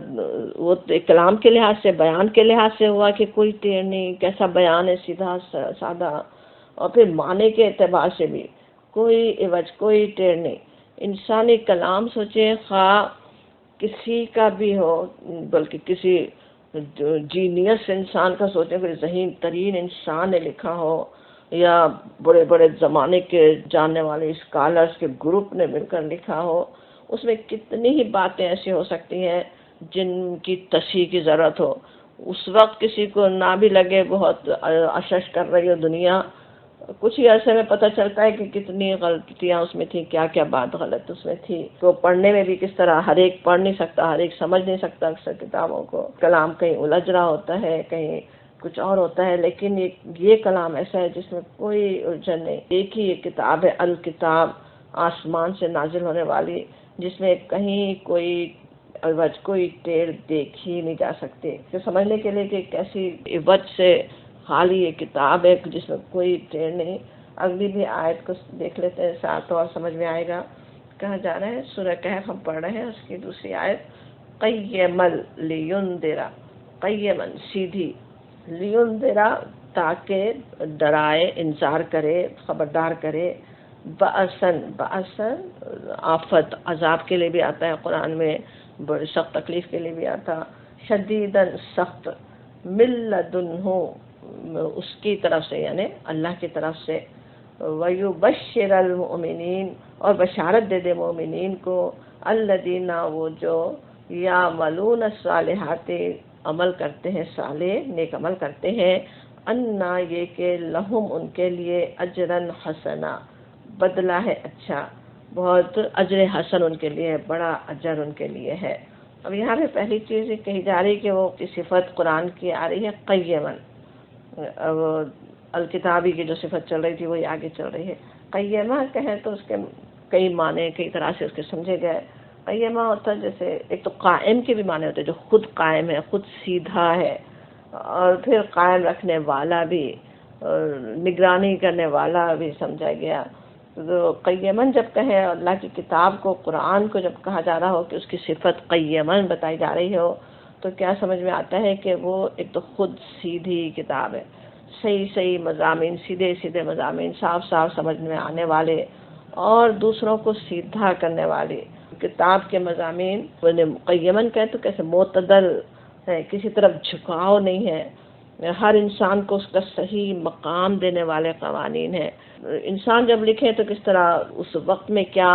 وہ کلام کے لحاظ سے، بیان کے لحاظ سے ہوا کہ کوئی ٹیڑھ نہیں، کیسا بیان ہے، سیدھا سادہ. اور پھر معنی کے اعتبار سے بھی کوئی عوج، کوئی ٹیڑھ نہیں. انسانی کلام سوچے، خواہ کسی کا بھی ہو، بلکہ کسی جینیس انسان کا سوچیں، کوئی ذہین ترین انسان نے لکھا ہو، یا بڑے بڑے زمانے کے جاننے والے اسکالرس کے گروپ نے مل کر لکھا ہو، اس میں کتنی ہی باتیں ایسی ہو سکتی ہیں جن کی تصحیح کی ضرورت ہو. اس وقت کسی کو نہ بھی لگے بہت اشش کر رہی ہو دنیا، کچھ ہی عرصے میں پتہ چلتا ہے کہ کتنی غلطیاں اس میں تھیں، کیا کیا بات غلط اس میں تھی. تو پڑھنے میں بھی کس طرح ہر ایک پڑھ نہیں سکتا، ہر ایک سمجھ نہیں سکتا اکثر کتابوں کو. کلام کہیں الجھ رہا ہوتا ہے، کہیں کچھ اور ہوتا ہے، لیکن یہ کلام ایسا ہے جس میں کوئی الجھن نہیں. ایک ہی یہ کتاب ہے، الکتاب، آسمان سے نازل ہونے والی، جس میں کہیں کوئی عوج، کوئی ٹیڑھ دیکھی نہیں جا سکتی. تو سمجھنے کے لیے کہ کیسی عوج سے خالی یہ کتاب ہے جس میں کوئی ٹیڑھ نہیں. اگلی بھی آیت کو دیکھ لیتے ہیں، ساتھ اور سمجھ میں آئے گا. کہا جا رہا ہے سورہ کہف ہم پڑھ رہے ہیں، اس کی دوسری آیت قیما لینذرا، قیما سیدھی، لینذرا تاکہ ڈرائے، انذار کرے، خبردار کرے، بأسن، بأسن آفت، عذاب کے لیے بھی آتا ہے قرآن میں، بڑی سخت تکلیف کے لیے بھی آتا، شدیداً سخت، من لدنہ اس کی طرف سے یعنی اللہ کی طرف سے، وَيُبَشِّرَ الْمُؤْمِنِينَ اور بشارت دے دے مومنین کو، الذین وہ جو یعملون الصالحات عمل کرتے ہیں صالح، نیک عمل کرتے ہیں، انا یہ کہ لہم ان کے لیے اجرن حسنا، بدلہ ہے اچھا، بہت اجر حسن ان کے لیے ہے، بڑا اجر ان کے لیے ہے. اب یہاں پہ پہلی چیز یہ کہی جا رہی کہ وہ صفت قرآن کی آ رہی ہے قیمن. اب الکتابی کی جو صفت چل رہی تھی وہی آگے چل رہی ہے. قیمہ کہیں تو اس کے کئی معنی کئی طرح سے اس کے سمجھے گئے. قیمہ ہوتا ہے جیسے ایک تو قائم کے بھی معنی ہوتے ہیں، جو خود قائم ہے، خود سیدھا ہے، اور پھر قائم رکھنے والا بھی، اور نگرانی کرنے والا بھی سمجھا گیا۔ تو قیمن جب کہیں اللہ کی کتاب کو، قرآن کو جب کہا جا رہا ہو کہ اس کی صفت قیمن بتائی جا رہی ہو، تو کیا سمجھ میں آتا ہے کہ وہ ایک تو خود سیدھی کتاب ہے، صحیح صحیح مضامین، سیدھے سیدھے مضامین، صاف صاف سمجھ میں آنے والے اور دوسروں کو سیدھا کرنے والی کتاب کے مضامین۔ قیمن کہیں تو کیسے معتدل ہے، کسی طرف جھکاؤ نہیں ہے، ہر انسان کو اس کا صحیح مقام دینے والے قوانین ہیں۔ انسان جب لکھے تو کس طرح اس وقت میں کیا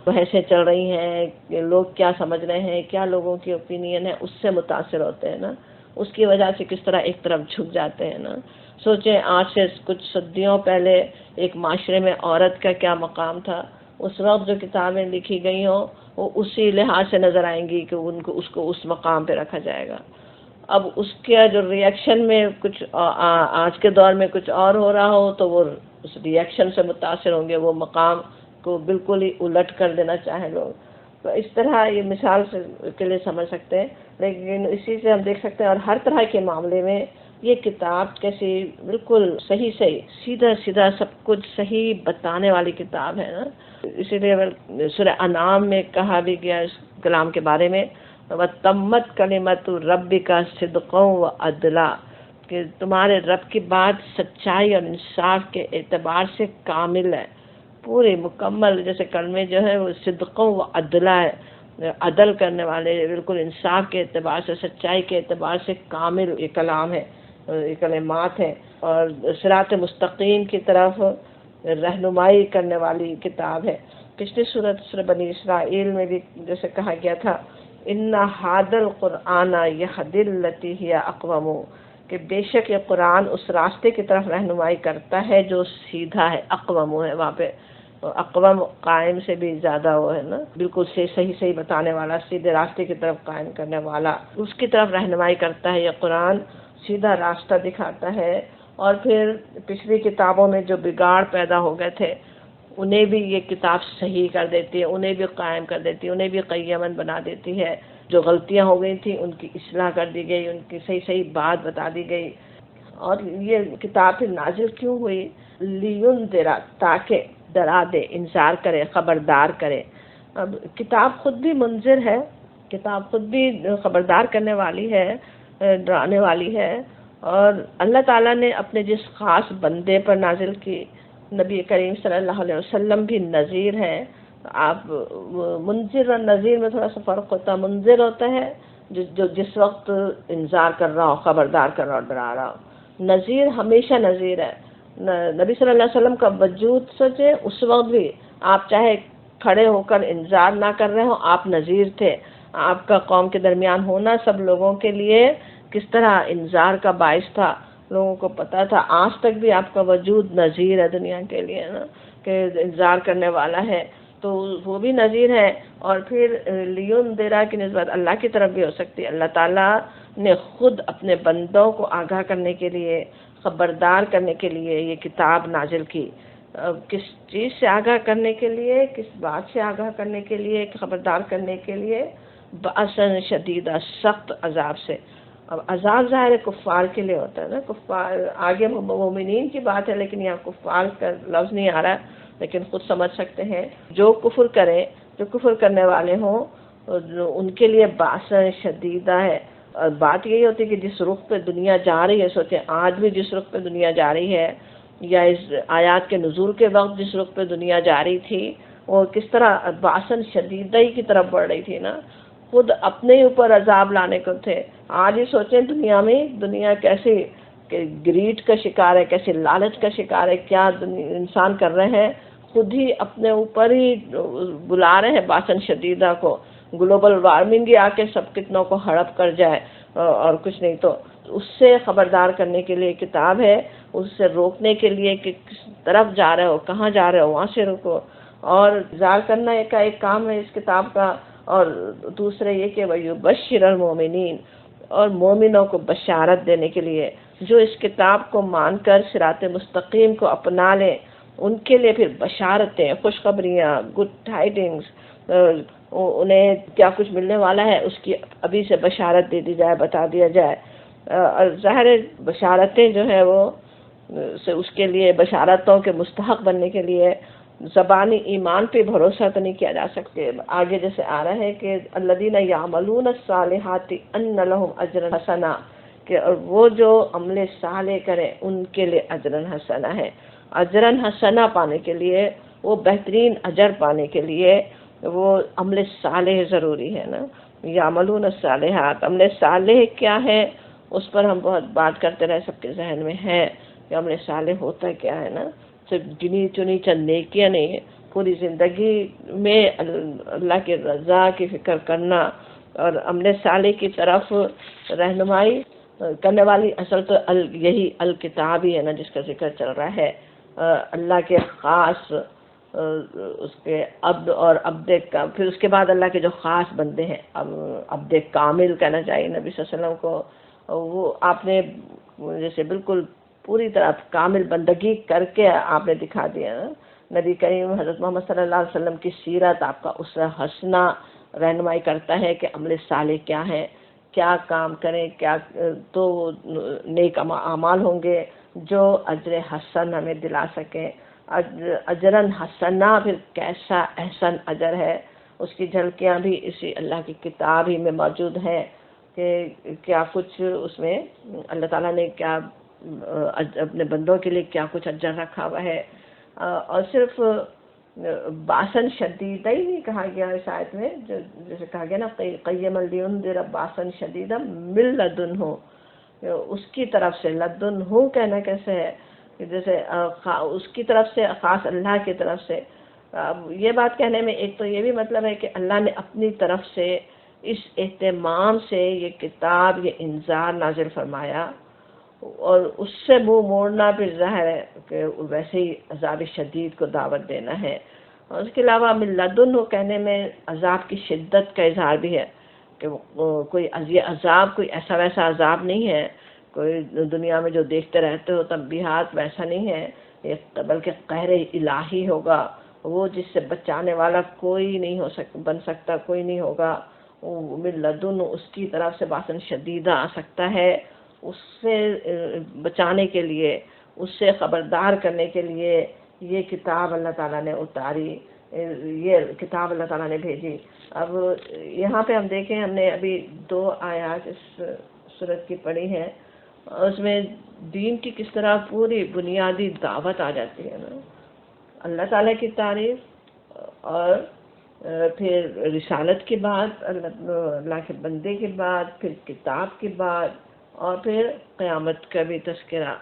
بحثیں چل رہی ہیں، کہ لوگ کیا سمجھ رہے ہیں، کیا لوگوں کی اوپینین ہے، اس سے متاثر ہوتے ہیں نا، اس کی وجہ سے کس طرح ایک طرف جھک جاتے ہیں نا۔ سوچیں آج سے کچھ صدیوں پہلے ایک معاشرے میں عورت کا کیا مقام تھا، اس وقت جو کتابیں لکھی گئی ہوں وہ اسی لحاظ سے نظر آئیں گی کہ اس کو اس مقام پہ رکھا جائے گا۔ اب اس کے جو ریئیکشن میں کچھ آج کے دور میں کچھ اور ہو رہا ہو تو وہ اس ریئیکشن سے متاثر ہوں گے، وہ مقام کو بالکل ہی الٹ کر دینا چاہیں لوگ۔ تو اس طرح یہ مثال کے لیے سمجھ سکتے ہیں، لیکن اسی سے ہم دیکھ سکتے ہیں اور ہر طرح کے معاملے میں یہ کتاب کیسی بالکل صحیح سیدھا سیدھا سب کچھ صحیح بتانے والی کتاب ہے نا۔ اسی لیے سورہ انعام میں کہا بھی گیا اس کلام کے بارے میں، وَتَمَّتْ كَلِمَتُ رَبِّكَ صِدْقًا وَعَدْلًا، کہ تمہارے رب کی بات سچائی اور انصاف کے اعتبار سے کامل ہے، پوری مکمل، جیسے کلمے جو ہے وہ صدقوں و عدلہ ہے، عدل کرنے والے، بالکل انصاف کے اعتبار سے، سچائی کے اعتبار سے کامل یہ کلام ہے، یہ کلمات ہیں، اور صراط مستقیم کی طرف رہنمائی کرنے والی کتاب ہے۔ پچھلی سورہ بنی اسرائیل میں بھی جیسے کہا گیا تھا، ان ھذا القرآن یہدی للتی ہی اقوم، کہ بے شک یہ قرآن اس راستے کی طرف رہنمائی کرتا ہے جو سیدھا ہے، اقوم ہے وہاں پہ، اقوام قائم سے بھی زیادہ وہ ہے نا، بالکل صحیح بتانے والا، سیدھے راستے کی طرف قائم کرنے والا، اس کی طرف رہنمائی کرتا ہے یہ قرآن، سیدھا راستہ دکھاتا ہے۔ اور پھر پچھلی کتابوں میں جو بگاڑ پیدا ہو گئے تھے انہیں بھی یہ کتاب صحیح کر دیتی ہے، انہیں بھی قائم کر دیتی ہے، انہیں بھی قیمن بنا دیتی ہے، جو غلطیاں ہو گئی تھیں ان کی اصلاح کر دی گئی، ان کی صحیح بات بتا دی گئی۔ اور یہ کتاب پھر نازل کیوں ہوئی؟ لِيُنذِرَ، تاکہ ڈرا دے، انذار کرے، خبردار کرے۔ اب کتاب خود بھی منذر ہے، کتاب خود بھی خبردار کرنے والی ہے، ڈرانے والی ہے، اور اللہ تعالیٰ نے اپنے جس خاص بندے پر نازل کی، نبی کریم صلی اللہ علیہ وسلم بھی نذیر ہے۔ آپ منذر اور نذیر میں تھوڑا سا فرق ہوتا ہے، منذر ہوتا ہے جو جس وقت انذار کر رہا ہو، خبردار کر رہا ہو، ڈرا رہا ہو۔ نذیر ہمیشہ نذیر ہے۔ نبی صلی اللہ علیہ وسلم کا وجود سوچے، اس وقت بھی آپ چاہے کھڑے ہو کر انذار نہ کر رہے ہوں، آپ نذیر تھے۔ آپ کا قوم کے درمیان ہونا سب لوگوں کے لیے کس طرح انذار کا باعث تھا، لوگوں کو پتا تھا، آج تک بھی آپ کا وجود نذیر ہے دنیا کے لیے نا، کہ انذار کرنے والا ہے، تو وہ بھی نذیر ہے۔ اور پھر لیونذرا کی نسبت اللہ کی طرف بھی ہو سکتی ہے، اللہ تعالیٰ نے خود اپنے بندوں کو آگاہ کرنے کے لیے، خبردار کرنے کے لیے یہ کتاب نازل کی۔ کس چیز سے آگاہ کرنے کے لیے، کس بات سے آگاہ کرنے کے لیے، خبردار کرنے کے لیے؟ بأساً شدیدہ، سخت عذاب سے۔ اب عذاب ظاہر کفار کے لیے ہوتا ہے نا، کفار، آگے مومنین کی بات ہے لیکن یہاں کفار کا لفظ نہیں آ رہا، لیکن خود سمجھ سکتے ہیں، جو کفر کریں، جو کفر کرنے والے ہوں، ان کے لیے بأساً شدیدہ ہے۔ اور بات یہی ہوتی ہے کہ جس رخ پہ دنیا جا رہی ہے، سوچیں آج بھی جس رخ پہ دنیا جا رہی ہے، یا اس آیات کے نزول کے وقت جس رخ پہ دنیا جا رہی تھی، وہ کس طرح بأساً شدیدہ ہی کی طرف بڑھ رہی تھی نا، خود اپنے اوپر عذاب لانے کو تھے۔ آج ہی سوچیں دنیا کیسے گریڈ کا شکار ہے، کیسے لالچ کا شکار ہے، کیا انسان کر رہے ہیں، خود ہی اپنے اوپر ہی بلا رہے ہیں بأساً شدیدہ کو، گلوبل وارمنگ ہی آ کے سب کتنوں کو ہڑپ کر جائے، اور کچھ نہیں تو اس سے خبردار کرنے کے لیے کتاب ہے، اس سے روکنے کے لیے کہ کس طرف جا رہے ہو، کہاں جا رہے ہو، وہاں سے رکو۔ اور انذار کرنا ایک کام ہے اس کتاب کا، اور دوسرے یہ کہ وَيُبَشِّرَ الْمُؤْمِنِينَ، اور مومنوں کو بشارت دینے کے لیے، جو اس کتاب کو مان کر صراط مستقیم کو اپنا لیں، ان کے لیے پھر بشارتیں، خوشخبریاں، گڈ ٹائڈنگز، انہیں کیا کچھ ملنے والا ہے اس کی ابھی سے بشارت دے دی جائے، بتا دیا جائے. اور ظاہر بشارتیں جو ہے وہ اس کے لیے بشارتوں کے مستحق بننے کے لیے زبانی ایمان پہ بھروسہ تو نہیں کیا جا سکتے. آگے جیسے آ رہا ہے کہ الذین یعملون الصالحات ان لہم اجرا حسنا، کہ وہ جو عمل صالح کریں ان کے لیے اجرن حسنا ہے. اجرن حسنا پانے کے لیے، وہ بہترین اجر پانے کے لیے وہ عمل صالح ضروری ہے نا. یعملون الصالحات، عمل صالح کیا ہے اس پر ہم بہت بات کرتے رہے، سب کے ذہن میں ہے کہ عمل صالح ہوتا کیا ہے نا. صرف گنی چنی چند نیکیاں نہیں ہے، پوری زندگی میں اللہ کی رضا کی فکر کرنا اور عمل صالح کی طرف رہنمائی کرنے والی اصل تو یہی الکتاب ہی ہے نا جس کا ذکر چل رہا ہے. اللہ کے خاص اس کے عبد اور عبد کا، پھر اس کے بعد اللہ کے جو خاص بندے ہیں، عبد کامل کہنا چاہیے نبی صلی اللہ علیہ وسلم کو. وہ آپ نے جیسے بالکل پوری طرح کامل بندگی کر کے آپ نے دکھا دیا. نبی کریم حضرت محمد صلی اللہ علیہ وسلم کی سیرت آپ کا اسوہ حسنہ رہنمائی کرتا ہے کہ عمل صالح کیا ہے، کیا کام کریں، کیا تو نیک اعمال ہوں گے جو اجر حسن ہمیں دلا سکیں. اجرن حسنا پھر کیسا احسن اجر ہے، اس کی جھلکیاں بھی اسی اللہ کی کتاب ہی میں موجود ہیں کہ کیا کچھ اس میں اللہ تعالیٰ نے کیا اپنے بندوں کے لیے کیا کچھ اجر رکھا ہوا ہے. اور صرف باسن شدید ہی نہیں کہا گیا اس آیت میں، جیسے کہا گیا نا قیم لینذر باسن شدیدا من لدنہ، اس کی طرف سے لدنہ کہنا کیسے ہے کہ جیسے اس کی طرف سے، خاص اللہ کی طرف سے. یہ بات کہنے میں ایک تو یہ بھی مطلب ہے کہ اللہ نے اپنی طرف سے اس اہتمام سے یہ کتاب، یہ انذار نازل فرمایا، اور اس سے منہ موڑنا پھر ظاہر ہے کہ ویسے ہی عذاب شدید کو دعوت دینا ہے. اور اس کے علاوہ من لدن کہنے میں عذاب کی شدت کا اظہار بھی ہے کہ کوئی یہ عذاب کوئی ایسا ویسا عذاب نہیں ہے، کوئی دنیا میں جو دیکھتے رہتے ہو تنبیہات ویسا نہیں ہے، بلکہ قہر الہی ہوگا، وہ جس سے بچانے والا کوئی نہیں بن سکتا، کوئی نہیں ہوگا. من لدن اس کی طرف سے باسن شدیدہ آ سکتا ہے، اس سے بچانے کے لیے، اس سے خبردار کرنے کے لیے یہ کتاب اللہ تعالیٰ نے اتاری، یہ کتاب اللہ تعالیٰ نے بھیجی. اب یہاں پہ ہم دیکھیں، ہم نے ابھی 2 آیات اس سورت کی پڑھی ہیں، اس میں دین کی کس طرح پوری بنیادی دعوت آ جاتی ہے نا. اللہ تعالیٰ کی تعریف، اور پھر رسالت کی بات، اللہ کے بندے کی بات، پھر کتاب کی بات، اور پھر قیامت کا بھی تذکرہ،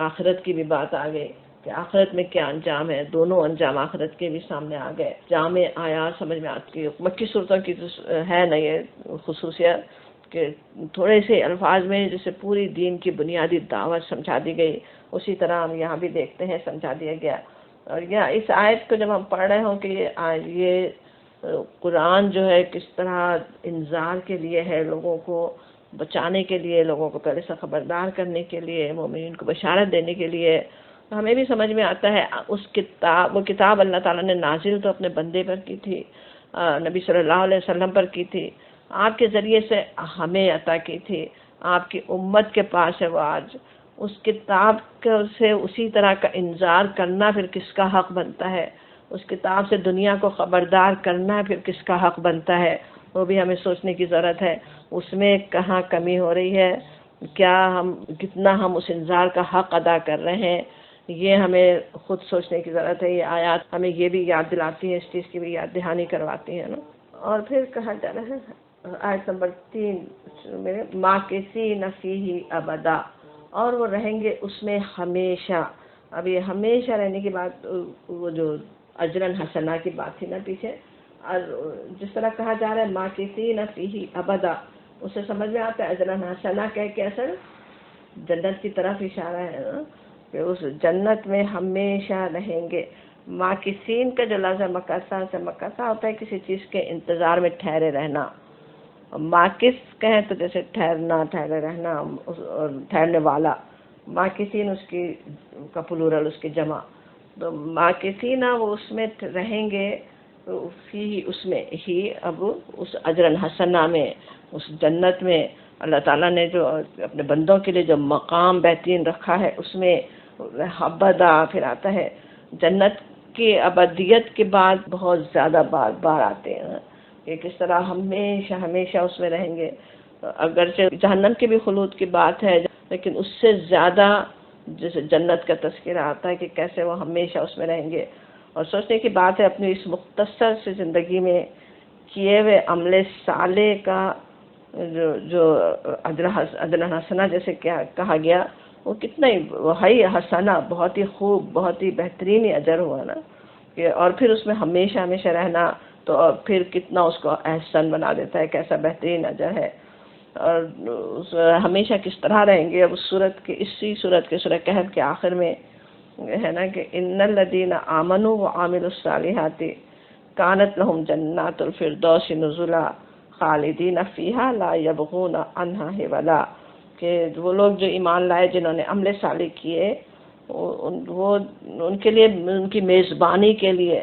آخرت کی بھی بات آ گئی کہ آخرت میں کیا انجام ہے. دونوں انجام آخرت کے بھی سامنے آ گئے. جامع آیات سمجھ میں آتی ہے. مکی صورتوں کی ہے نا یہ خصوصیت کہ تھوڑے سے الفاظ میں جیسے پوری دین کی بنیادی دعوت سمجھا دی گئی، اسی طرح ہم یہاں بھی دیکھتے ہیں سمجھا دیا گیا. اور یہ اس آیت کو جب ہم پڑھ رہے ہوں کہ یہ قرآن جو ہے کس طرح انذار کے لیے ہے، لوگوں کو بچانے کے لیے، لوگوں کو پہلے سے خبردار کرنے کے لیے، مومنین کو بشارت دینے کے لیے، ہمیں بھی سمجھ میں آتا ہے وہ کتاب اللہ تعالیٰ نے نازل تو اپنے بندے پر کی تھی، نبی صلی اللہ علیہ وسلم پر کی تھی، آپ کے ذریعے سے ہمیں عطا کی تھی، آپ کی امت کے پاس ہے وہ آج. اس کتاب سے اسی طرح کا انذار کرنا پھر کس کا حق بنتا ہے، اس کتاب سے دنیا کو خبردار کرنا پھر کس کا حق بنتا ہے، وہ بھی ہمیں سوچنے کی ضرورت ہے. اس میں کہاں کمی ہو رہی ہے، کتنا ہم اس انذار کا حق ادا کر رہے ہیں، یہ ہمیں خود سوچنے کی ضرورت ہے. یہ آیات ہمیں یہ بھی یاد دلاتی ہیں، اس چیز کی بھی یاد دہانی کرواتی ہیں نا. اور پھر کہا جا رہا ہے آیت نمبر 3 میں ماکثین فیہ ابدا، اور وہ رہیں گے اس میں ہمیشہ. اب یہ ہمیشہ رہنے کی بات، وہ جو اجرن حسنہ کی بات تھی نا پیچھے، اور جس طرح کہا جا رہا ہے ماکثین فیہ ابدا، اس سے سمجھ میں آتا ہے اجرن حسنہ کہہ کے اصل جنت کی طرف اشارہ ہے نا، کہ اس جنت میں ہمیشہ رہیں گے. ماکثین کا جو لفظ ہے مکثا سے، مکثا ہوتا ہے کسی چیز کے انتظار میں ٹھہرے رہنا. ماکث کہیں تو جیسے ٹھہرنا، ٹھہرے رہنا، اور ٹھہرنے والا. ماکثین اس کی کا پلورل، اس کی جمع. تو ماکثین وہ اس میں رہیں گے فی اس میں ہی اب اس اجر حسنہ میں اس جنت میں اللہ تعالیٰ نے جو اپنے بندوں کے لیے جو مقام بہترین رکھا ہے اس میں ابدا پھر آتا ہے جنت کی ابدیت کے بعد بہت زیادہ بار بار آتے ہیں کہ کس طرح ہمیشہ ہمیشہ اس میں رہیں گے. اگرچہ جہنم کی بھی خلود کی بات ہے لیکن اس سے زیادہ جیسے جنت کا تذکرہ آتا ہے کہ کیسے وہ ہمیشہ اس میں رہیں گے. اور سوچنے کی بات ہے اپنی اس مختصر سی زندگی میں کیے ہوئے عمل صالح کا جو اجر حسنہ جیسے کیا کہا گیا وہ کتنا ہی وہی حسنہ بہت ہی خوب بہت ہی بہترین اجر ہوا نا کہ اور پھر اس میں ہمیشہ ہمیشہ رہنا تو اور پھر کتنا اس کو احسن بنا دیتا ہے کیسا بہترین اجر ہے. اور ہمیشہ کس طرح رہیں گے. اب اس صورت کے اسی صورت کے سورہ کہف کے آخر میں ہے نا کہ ان الذین آمنوا وعملوا الصالحات کانت لهم جنات الفردوس نزلا خالدین فیہا لا یبغون عنہا حولا کہ وہ لوگ جو ایمان لائے جنہوں نے عمل صالح کیے وہ ان کے لیے ان کی میزبانی کے لیے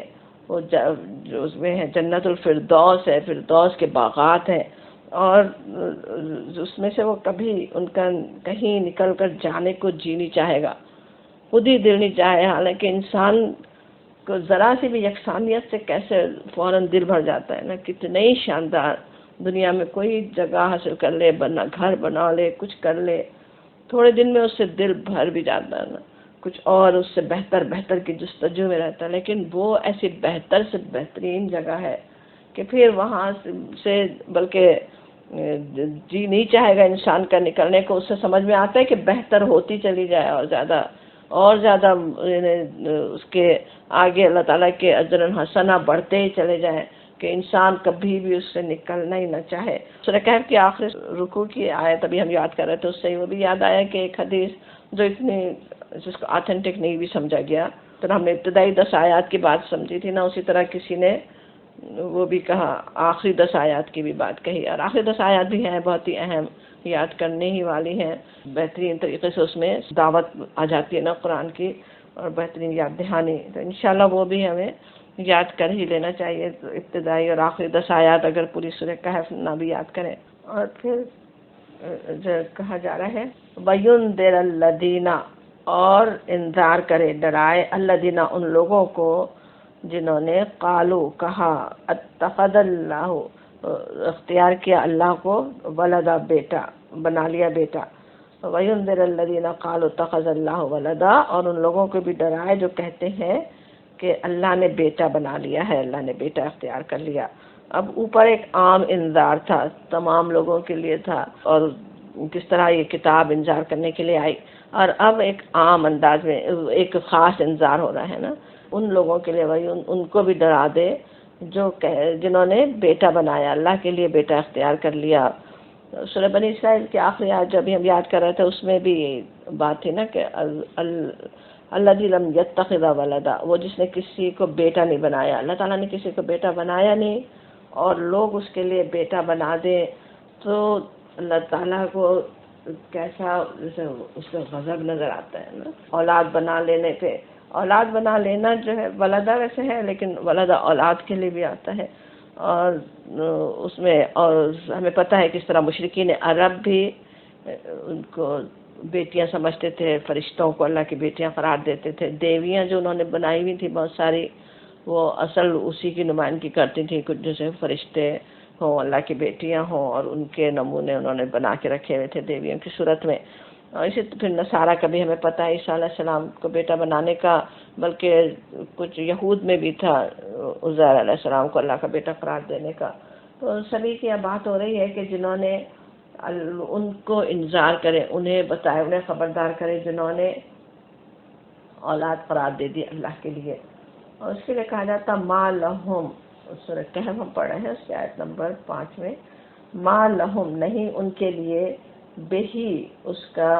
وہ جو اس میں ہے جنت الفردوس ہے فردوس کے باغات ہیں اور اس میں سے وہ کبھی ان کا کہیں نکل کر جانے کو جی نہیں چاہے گا خود ہی دل نہیں چاہے. حالانکہ انسان کو ذرا سی بھی یکسانیت سے کیسے فوراً دل بھر جاتا ہے نا کتنے ہی شاندار دنیا میں کوئی جگہ حاصل کر لے بنا گھر بنا لے کچھ کر لے تھوڑے دن میں اس سے دل بھر بھی جاتا ہے نا کچھ اور اس سے بہتر بہتر کی جستجو میں رہتا ہے. لیکن وہ ایسی بہتر سے بہترین جگہ ہے کہ پھر وہاں سے بلکہ جی نہیں چاہے گا انسان کا نکلنے کو. اس سے سمجھ میں آتا ہے کہ بہتر ہوتی چلی جائے اور زیادہ اس کے آگے اللہ تعالیٰ کے اجر حسنہ بڑھتے ہی چلے جائیں کہ انسان کبھی بھی اس سے نکلنا ہی نہ چاہے. سورہ کہف کی آخری رکوع کی آیت ابھی ہم یاد کر رہے تھے اس سے وہ بھی یاد آیا کہ ایک حدیث جو اتنی جس کو آتھینٹک نہیں بھی سمجھا گیا تو ہم نے ابتدائی 10 آیات کی بات سمجھی تھی نا اسی طرح کسی نے وہ بھی کہا آخری 10 آیات کی بھی بات کہی اور آخری 10 آیات بھی ہیں بہت ہی اہم یاد کرنے ہی والی ہیں. بہترین طریقے سے اس میں دعوت آ جاتی ہے نا قرآن کی اور بہترین یاد دہانی تو انشاءاللہ وہ بھی ہمیں یاد کر ہی لینا چاہیے. ابتدائی اور آخری 10 آیات اگر پوری سورہ کہف نہ بھی یاد کریں. اور پھر جو کہا جا رہا ہے وَيُنذِرَ الَّذِينَ اور انذار کرے ڈرائے الذین ان لوگوں کو جنہوں نے قالو کہا اتخذ اللہ اختیار کیا اللہ کو ولدا بیٹا بنا لیا بیٹا. وَيُنذِرَ الَّذِينَ قَالُوا اتَّخَذَ اللَّهُ وَلَدًا اور ان لوگوں کو بھی ڈرائے جو کہتے ہیں کہ اللہ نے بیٹا بنا لیا ہے اللہ نے بیٹا اختیار کر لیا. اب اوپر ایک عام انذار تھا تمام لوگوں کے لیے تھا اور کس طرح یہ کتاب انذار کرنے کے لیے آئی اور اب ایک عام انداز میں ایک خاص انذار ہو رہا ہے نا ان لوگوں کے لیے وہی ان کو بھی ڈرا دے جو جنہوں نے بیٹا بنایا اللہ کے لیے بیٹا اختیار کر لیا. سورہ بنی اسرائیل کے آخری آیت جو ابھی ہم یاد کر رہے تھے اس میں بھی بات تھی نا کہ الذی لم یتخذ ولدا وہ جس نے کسی کو بیٹا نہیں بنایا. اللہ تعالیٰ نے کسی کو بیٹا بنایا نہیں اور لوگ اس کے لیے بیٹا بنا دیں تو اللہ تعالیٰ کو کیسا اس کا غضب نظر آتا ہے نا. اولاد بنا لینے پہ اولاد بنا لینا جو ہے ولدا ویسے ہے لیکن ولدا اولاد کے لیے بھی آتا ہے اور اس میں اور ہمیں پتہ ہے کس طرح مشرکین عرب بھی ان کو بیٹیاں سمجھتے تھے فرشتوں کو اللہ کی بیٹیاں قرار دیتے تھے. دیویاں جو انہوں نے بنائی ہوئی تھی بہت ساری وہ اصل اسی کی نمائندگی کرتی تھیں کچھ جیسے فرشتے ہوں اللہ کی بیٹیاں ہوں اور ان کے نمونے انہوں نے بنا کے رکھے ہوئے تھے دیویوں کی صورت میں. اور اسی پھر نصارہ کا بھی ہمیں پتہ ہے عیسیٰ علیہ السلام کو بیٹا بنانے کا بلکہ کچھ یہود میں بھی تھا عزیر علیہ السلام کو اللہ کا بیٹا قرار دینے کا. تو سبھی کی یہ بات ہو رہی ہے کہ جنہوں نے ان کو انذار کرے انہیں بتائے انہیں خبردار کرے جنہوں نے اولاد قرار دے دی اللہ کے لیے. اور اس کے لیے کہا جاتا ما لہم سورہ کہف ہم پڑھ رہے ہیں اس کی آیت نمبر 5 میں ما لہم نہیں ان کے لیے بہی اس کا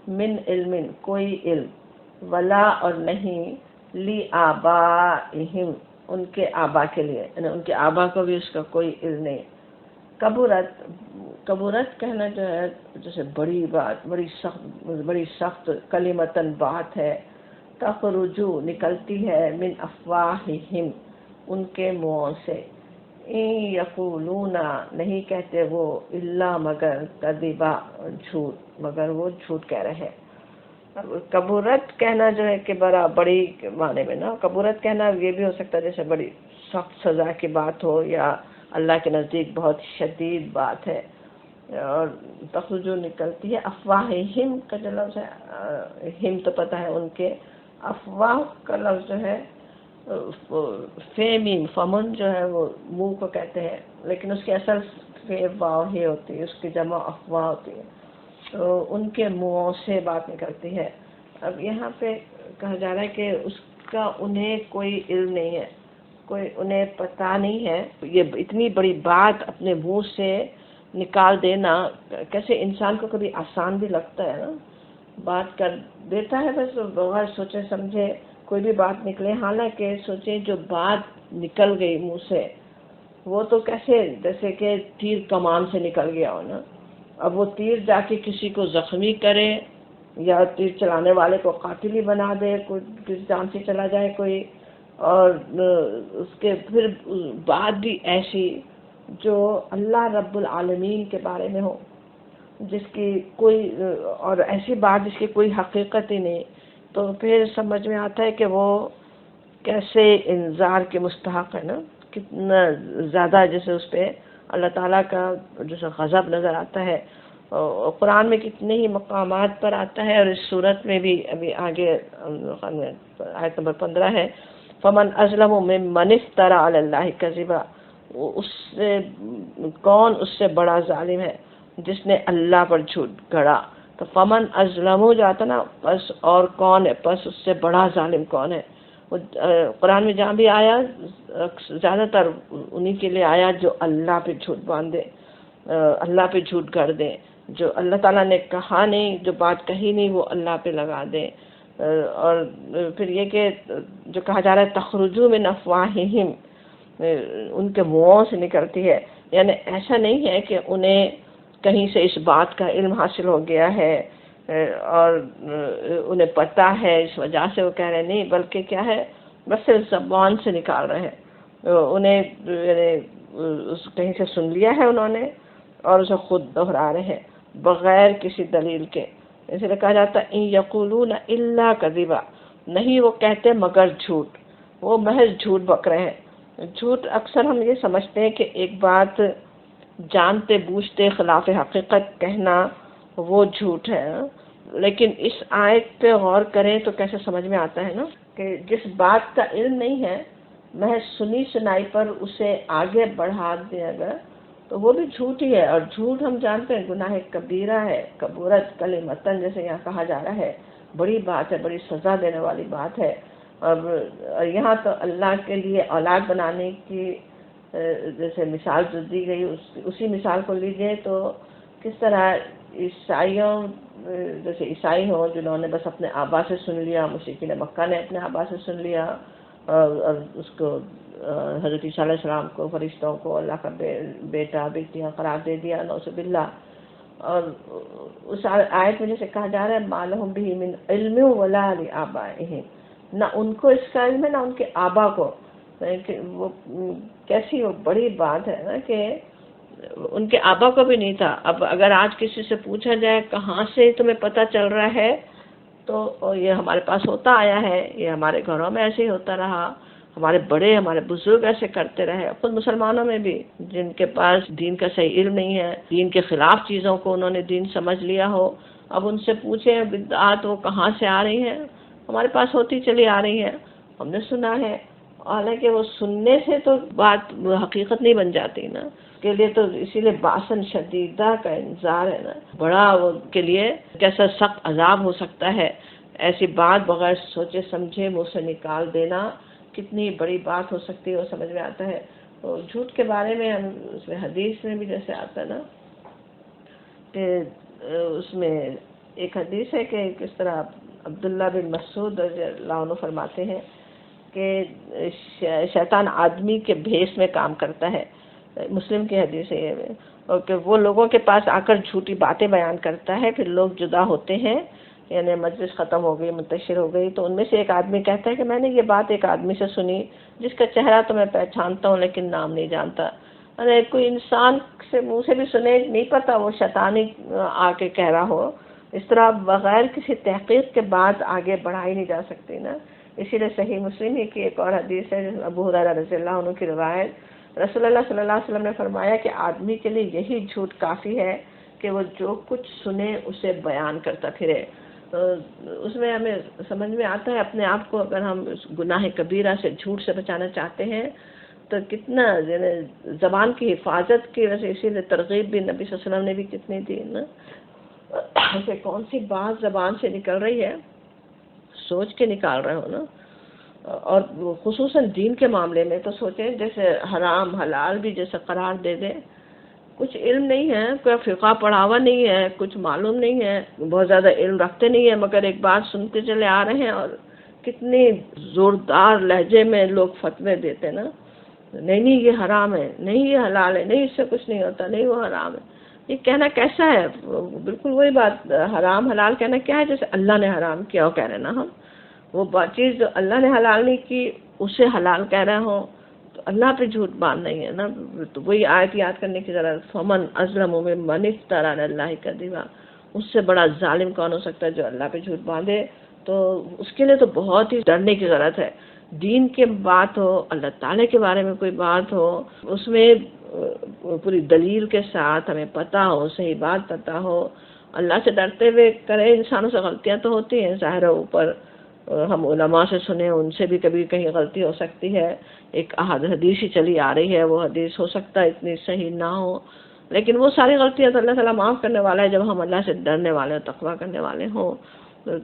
من علم کوئی علم ولا اور نہیں لی آبائہم ان کے آبا کے لیے یعنی ان کے آبا کو بھی اس کا کوئی علم نہیں. کبورت کہنا جو ہے جیسے بڑی بات بڑی سخت کلمتن بات ہے تخرجو نکلتی ہے من افواہہم ان کے منہوں سے، یقولون نہیں کہتے وہ، الا مگر، کذبا جھوٹ، مگر وہ جھوٹ کہہ رہے ہیں۔ اب کبورت کہنا جو ہے کہ بڑی معنی میں نا، کبورت کہنا یہ بھی ہو سکتا ہے جیسے بڑی سخت سزا کی بات ہو، یا اللہ کے نزدیک بہت شدید بات ہے۔ اور تخرج نکلتی ہے افواہہم کا جو لفظ ہے، ہم تو پتہ ہے ان کے، افواہ کا لفظ جو ہے فیمین، فمن جو ہے وہ منہ کو کہتے ہیں، لیکن اس کی اصل واو ہی ہوتی ہے، اس کی جمع افواہ ہوتی ہے، تو ان کے منہوں سے بات نکلتی ہے۔ اب یہاں پہ کہا جا رہا ہے کہ اس کا انہیں کوئی علم نہیں ہے، کوئی انہیں پتہ نہیں ہے، یہ اتنی بڑی بات اپنے منہ سے نکال دینا کیسے انسان کو کبھی آسان بھی لگتا ہے نا، بات کر دیتا ہے بس بغیر سوچے سمجھے کوئی بھی بات نکلے، حالانکہ سوچیں جو بات نکل گئی منہ سے وہ تو کیسے جیسے کہ تیر کمان سے نکل گیا ہو نا، اب وہ تیر جا کے کسی کو زخمی کرے یا تیر چلانے والے کو قاتل ہی بنا دے، کوئی کسی جان سے چلا جائے کوئی، اور اس کے پھر بات بھی ایسی جو اللہ رب العالمین کے بارے میں ہو، جس کی کوئی، اور ایسی بات جس کی کوئی حقیقت ہی نہیں، تو پھر سمجھ میں آتا ہے کہ وہ کیسے انذار کے مستحق ہے نا، کتنا زیادہ جیسے اس پہ اللہ تعالیٰ کا جیسے غضب نظر آتا ہے۔ قرآن میں کتنے ہی مقامات پر آتا ہے، اور اس صورت میں بھی ابھی آگے آیت نمبر 15 ہے، فمن اظلم ممن افترى علی اللہ کذبا، اس سے کون اس سے بڑا ظالم ہے جس نے اللہ پر جھوٹ گھڑا، تو فمن اظلم ہو جاتا نا، پس اور کون ہے، پس اس سے بڑا ظالم کون ہے۔ قرآن میں جہاں بھی آیا زیادہ تر انہی کے لیے آیا جو اللہ پہ جھوٹ باندھے، اللہ پہ جھوٹ گھڑ دیں، جو اللہ تعالیٰ نے کہا نہیں، جو بات کہی نہیں وہ اللہ پہ لگا دیں۔ اور پھر یہ کہ جو کہا جا رہا ہے تخرجو من افواہہم، ان کے منہوں سے نکلتی ہے، یعنی ایسا نہیں ہے کہ انہیں کہیں سے اس بات کا علم حاصل ہو گیا ہے اور انہیں پتہ ہے اس وجہ سے وہ کہہ رہے ہیں، نہیں، بلکہ کیا ہے، بس صرف زبان سے نکال رہے ہیں، انہیں کہیں سے سن لیا ہے انہوں نے اور اسے خود دہرا رہے ہیں بغیر کسی دلیل کے۔ اس لیے کہا جاتا ہے ان یقولون الا کذبا، نہیں وہ کہتے مگر جھوٹ، وہ محض جھوٹ بک رہے ہیں۔ جھوٹ اکثر ہم یہ سمجھتے ہیں کہ ایک بات جانتے بوجھتے خلاف حقیقت کہنا وہ جھوٹ ہے، لیکن اس آیت پہ غور کریں تو کیسے سمجھ میں آتا ہے نا کہ جس بات کا علم نہیں ہے، محض سنی سنائی پر اسے آگے بڑھا دیا گیا تو وہ بھی جھوٹ ہی ہے، اور جھوٹ ہم جانتے ہیں گناہ کبیرہ ہے، کبورت کلمتن جیسے یہاں کہا جا رہا ہے، بڑی بات ہے، بڑی سزا دینے والی بات ہے۔ اب یہاں تو اللہ کے لیے اولاد بنانے کی جیسے مثال جو دی گئی اسی مثال کو لیجئے تو کس طرح عیسائیوں، جیسے عیسائی ہوں جنہوں نے بس اپنے آبا سے سن لیا، مشرکین مکہ نے اپنے آبا سے سن لیا، اور اس کو حضرت عیسیٰ علیہ السلام کو، فرشتوں کو اللہ کا بیٹا بیٹیاں قرار دے دیا، نعوذ باللہ۔ اور اس آیت میں جیسے کہا جا رہا ہے ما لہم بہ من علم ولا لآبائہم، نہ ان کو اس کا علم ہے نہ ان کے آبا کو، وہ کیسی وہ بڑی بات ہے نا کہ ان کے آبا کو بھی نہیں تھا۔ اب اگر آج کسی سے پوچھا جائے کہاں سے تمہیں پتہ چل رہا ہے، تو یہ ہمارے پاس ہوتا آیا ہے، یہ ہمارے گھروں میں ایسے ہی ہوتا رہا، ہمارے بڑے ہمارے بزرگ ایسے کرتے رہے، خود مسلمانوں میں بھی جن کے پاس دین کا صحیح علم نہیں ہے، دین کے خلاف چیزوں کو انہوں نے دین سمجھ لیا ہو، اب ان سے پوچھیں بدعات وہ کہاں سے آ رہی ہیں، ہمارے پاس ہوتی چلی آ رہی ہے، ہم نے سنا ہے، حالانکہ وہ سننے سے تو بات حقیقت نہیں بن جاتی نا، کے لیے تو اسی لیے باسن شدیدہ کا انذار ہے نا، بڑا وہ کے لیے کیسا سخت عذاب ہو سکتا ہے، ایسی بات بغیر سوچے سمجھے منہ سے نکال دینا کتنی بڑی بات ہو سکتی ہے وہ سمجھ میں آتا ہے۔ تو جھوٹ کے بارے میں ہم اس میں حدیث میں بھی جیسے آتا ہے نا کہ اس میں ایک حدیث ہے کہ کس طرح عبداللہ بن مسعود رضی اللہ عنہ فرماتے ہیں کہ شیطان آدمی کے بھیس میں کام کرتا ہے، مسلم کی حدیث ہے یہ، اور کہ وہ لوگوں کے پاس آ کر جھوٹی باتیں بیان کرتا ہے، پھر لوگ جدا ہوتے ہیں یعنی مجلس ختم ہو گئی، منتشر ہو گئی، تو ان میں سے ایک آدمی کہتا ہے کہ میں نے یہ بات ایک آدمی سے سنی جس کا چہرہ تو میں پہچانتا ہوں لیکن نام نہیں جانتا. ارے کوئی انسان سے منہ سے بھی سنے، نہیں پتا وہ شیطانی آ کے کہہ رہا ہو. اس طرح بغیر کسی تحقیق کے بعد آگے بڑھائی نہیں جا سکتی نا. اسی لیے صحیح مسلم ہی کی ایک اور حدیث ہے، ابو ہریرہ رضی اللہ عنہ کی روایت، رسول اللہ صلی اللہ علیہ وسلم نے فرمایا کہ آدمی کے لیے یہی جھوٹ کافی ہے کہ وہ جو کچھ سنے اسے بیان کرتا پھرے. تو اس میں ہمیں سمجھ میں آتا ہے اپنے آپ کو اگر ہم گناہ کبیرہ سے، جھوٹ سے بچانا چاہتے ہیں تو کتنا یعنی زبان کی حفاظت کی وجہ سے، اسی لیے ترغیب بھی نبی صلی اللہ علیہ وسلم نے بھی کتنی دی نا، کہ کون سی بات زبان سے نکل رہی ہے سوچ کے نکال رہے ہو نا. اور خصوصاً دین کے معاملے میں تو سوچیں، جیسے حرام حلال بھی جیسے قرار دے دیں. کچھ علم نہیں ہے، کوئی فقہ پڑھا ہوا نہیں ہے، کچھ معلوم نہیں ہے، بہت زیادہ علم رکھتے نہیں ہیں، مگر ایک بات سنتے چلے آ رہے ہیں اور کتنی زوردار لہجے میں لوگ فتوے دیتے نا. نہیں یہ حرام ہے، نہیں یہ حلال ہے، نہیں اس سے کچھ نہیں ہوتا، نہیں وہ حرام ہے. یہ کہنا کیسا ہے؟ بالکل وہی بات، حرام حلال کہنا کیا ہے؟ جیسے اللہ نے حرام کیا ہو کہہ رہے نا ہم، وہ چیز جو اللہ نے حلال نہیں کی اسے حلال کہہ رہے ہوں تو اللہ پہ جھوٹ باندھ نہیں ہے نا. تو وہی آیت یاد کرنے کی ضرورت، فمن ازلم ممن افترى علی اللہ کذبا، اس سے بڑا ظالم کون ہو سکتا ہے جو اللہ پہ جھوٹ باندھے. تو اس کے لیے تو بہت ہی ڈرنے کی ضرورت ہے. دین کے بات ہو، اللہ تعالیٰ کے بارے میں کوئی بات ہو، اس میں پوری دلیل کے ساتھ ہمیں پتہ ہو، صحیح بات پتہ ہو، اللہ سے ڈرتے ہوئے کرے. انسانوں سے غلطیاں تو ہوتی ہیں، ظاہر ہے اوپر ہم علماء سے سنیں، ان سے بھی کبھی کہیں غلطی ہو سکتی ہے. ایک حدیث ہی چلی آ رہی ہے، وہ حدیث ہو سکتا ہے اتنی صحیح نہ ہو، لیکن وہ ساری غلطیاں تو اللہ تعالیٰ معاف کرنے والا ہے جب ہم اللہ سے ڈرنے والے ہوں، تقویٰ کرنے والے ہوں.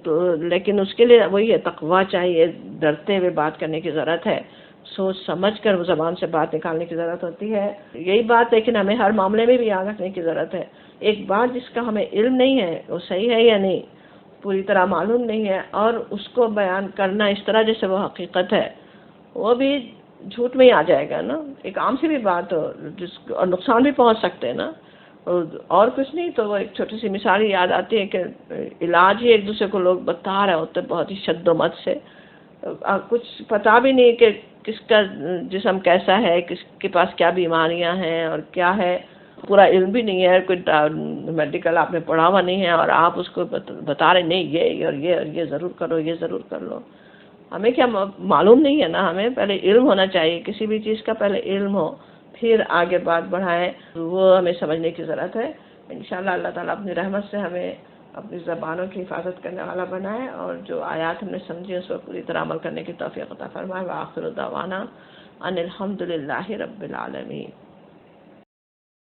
تو لیکن اس کے لیے وہی ہے، تقویٰ چاہیے، ڈرتے ہوئے بات کرنے کی ضرورت ہے، سوچ سمجھ کر زبان سے بات نکالنے کی ضرورت ہوتی ہے. یہی بات لیکن ہمیں ہر معاملے میں بھی یاد رکھنے کی ضرورت ہے. ایک بات جس کا ہمیں علم نہیں ہے وہ صحیح ہے یا نہیں، پوری طرح معلوم نہیں ہے، اور اس کو بیان کرنا اس طرح جیسے وہ حقیقت ہے، وہ بھی جھوٹ میں ہی آ جائے گا نا. ایک عام سی بھی بات ہو اور نقصان بھی پہنچ سکتے ہیں نا، اور کچھ نہیں. تو وہ ایک چھوٹی سی مثال یاد آتی ہے کہ علاج ہی ایک دوسرے کو لوگ بتا رہے ہوتے بہت ہی شد و مت سے، کچھ پتہ بھی نہیں کہ کس کا جسم کیسا ہے، کس کے پاس کیا بیماریاں ہیں اور کیا ہے، پورا علم بھی نہیں ہے، کوئی میڈیکل آپ نے پڑھا ہوا نہیں ہے، اور آپ اس کو بتا رہے نہیں یہ اور یہ اور یہ ضرور کرو، یہ ضرور کر لو. ہمیں کیا معلوم نہیں ہے نا. ہمیں پہلے علم ہونا چاہیے، کسی بھی چیز کا پہلے علم ہو پھر آگے بات بڑھائیں، وہ ہمیں سمجھنے کی ضرورت ہے. انشاءاللہ اللہ تعالیٰ اپنی رحمت سے ہمیں اپنی زبانوں کی حفاظت کرنے والا بنائے، اور جو آیات ہم نے سمجھی اس پر پوری طرح عمل کرنے کی توفیق عطا فرمائے. وآخر دعوانا ان الحمد للہ رب العالمین.